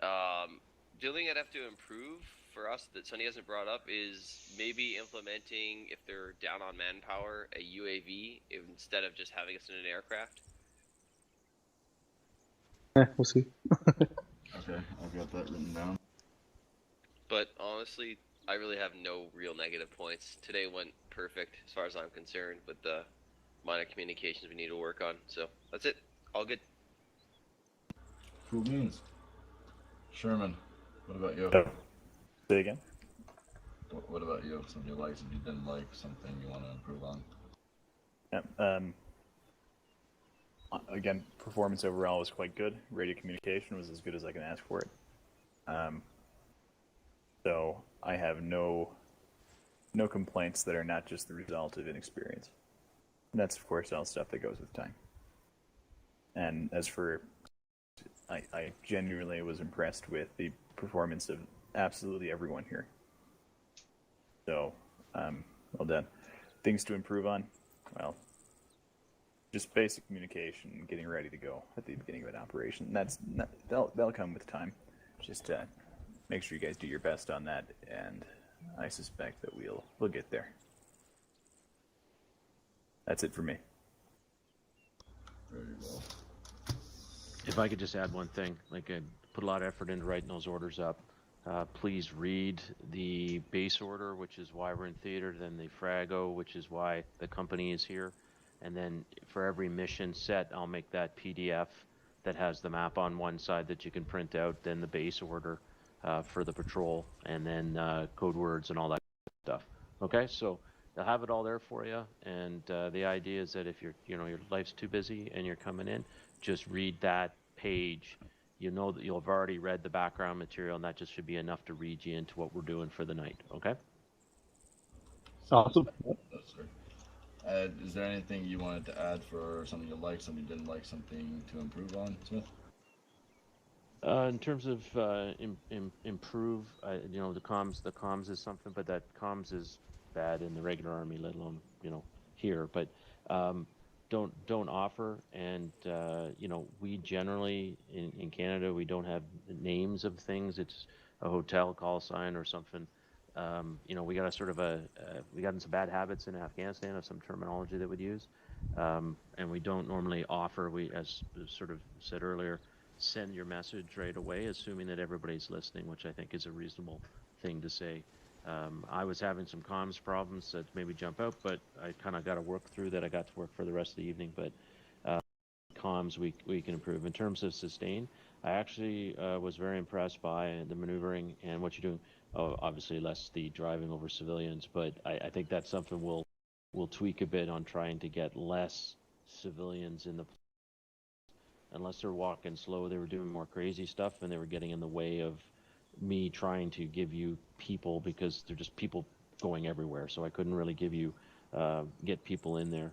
The only thing I'd have to improve for us that Sonny hasn't brought up is maybe implementing, if they're down on manpower, a UAV instead of just having us in an aircraft.
We'll see.
Okay, I've got that written down.
But honestly, I really have no real negative points. Today went perfect as far as I'm concerned, with the minor communications we need to work on. So that's it. All good.
Cool beans. Sherman, what about you?
Say again?
What about you? Something you liked, something you didn't like, something you want to improve on?
Yeah, again, performance overall was quite good. Radio communication was as good as I can ask for it. So I have no complaints that are not just the result of inexperience. And that's, of course, all stuff that goes with time. And as for, I genuinely was impressed with the performance of absolutely everyone here. So, well done. Things to improve on? Well, just basic communication, getting ready to go at the beginning of an operation. That'll come with time. Just make sure you guys do your best on that, and I suspect that we'll get there. That's it for me.
Very well.
If I could just add one thing, like I put a lot of effort into writing those orders up. Please read the base order, which is why we're in theater, then the Frago, which is why the company is here. and then for every mission set, I'll make that PDF that has the map on one side that you can print out, then the base order for the patrol, and then code words and all that stuff. Okay, so they'll have it all there for you, and the idea is that if your life's too busy and you're coming in, just read that page. You know that you'll have already read the background material, and that just should be enough to read you into what we're doing for the night. Okay.
Awesome.
Ed, is there anything you wanted to add for something you liked, something you didn't like, something to improve on, Smith?
In terms of improve, the comms is something, but that comms is bad in the regular army, let alone here. But don't offer, and we generally in Canada we don't have names of things. It's a hotel call sign or something. We got a sort of we got in some bad habits in Afghanistan of some terminology that we'd use, and we don't normally offer. We, as sort of said earlier, send your message right away, assuming that everybody's listening, which I think is a reasonable thing to say. I was having some comms problems that maybe jump out, but I kind of got to work through that. I got to work for the rest of the evening, but comms we can improve. In terms of sustain, I actually was very impressed by the maneuvering and what you're doing. Obviously less the driving over civilians, but I think that's something we'll tweak a bit on trying to get less civilians in the. Unless they're walking slow, they were doing more crazy stuff, and they were getting in the way of me trying to give you people, because they're just people going everywhere. So I couldn't really give you get people in there.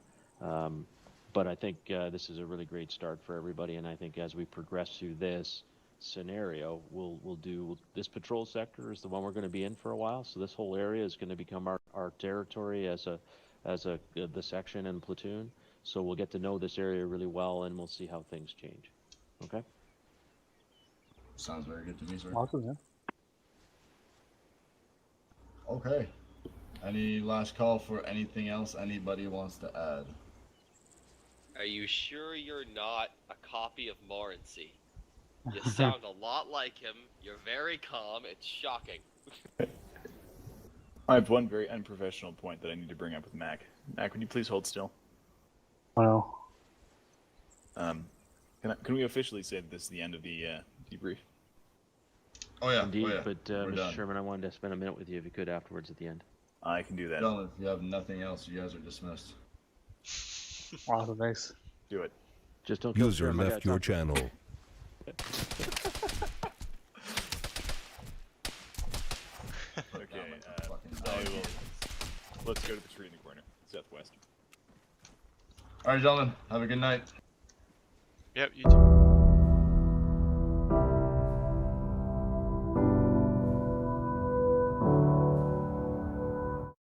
But I think this is a really great start for everybody, and I think as we progress through this scenario, we'll do this patrol sector is the one we're going to be in for a while. So this whole area is going to become our territory as the section and platoon. So we'll get to know this area really well, and we'll see how things change. Okay.
Sounds very good to me, sir.
Awesome, yeah.
Okay. Any last call for anything else anybody wants to add?
Are you sure you're not a copy of Morency? You sound a lot like him. You're very calm. It's shocking.
I have one very unprofessional point that I need to bring up with Mac. Mac, would you please hold still?
Wow.
Can we officially say that this is the end of the debrief?
Oh yeah.
Indeed,
oh, yeah.
but Mr. Sherman, I wanted to spend a minute with you if you could afterwards at the end.
I can do that.
Gentlemen, if you have nothing else, you guys are dismissed.
Awesome, thanks.
Do it.
Just don't.
User left your channel.
Okay, let's go to the tree in the corner, southwest.
Alright, gentlemen, have a good night.
Yep, you too.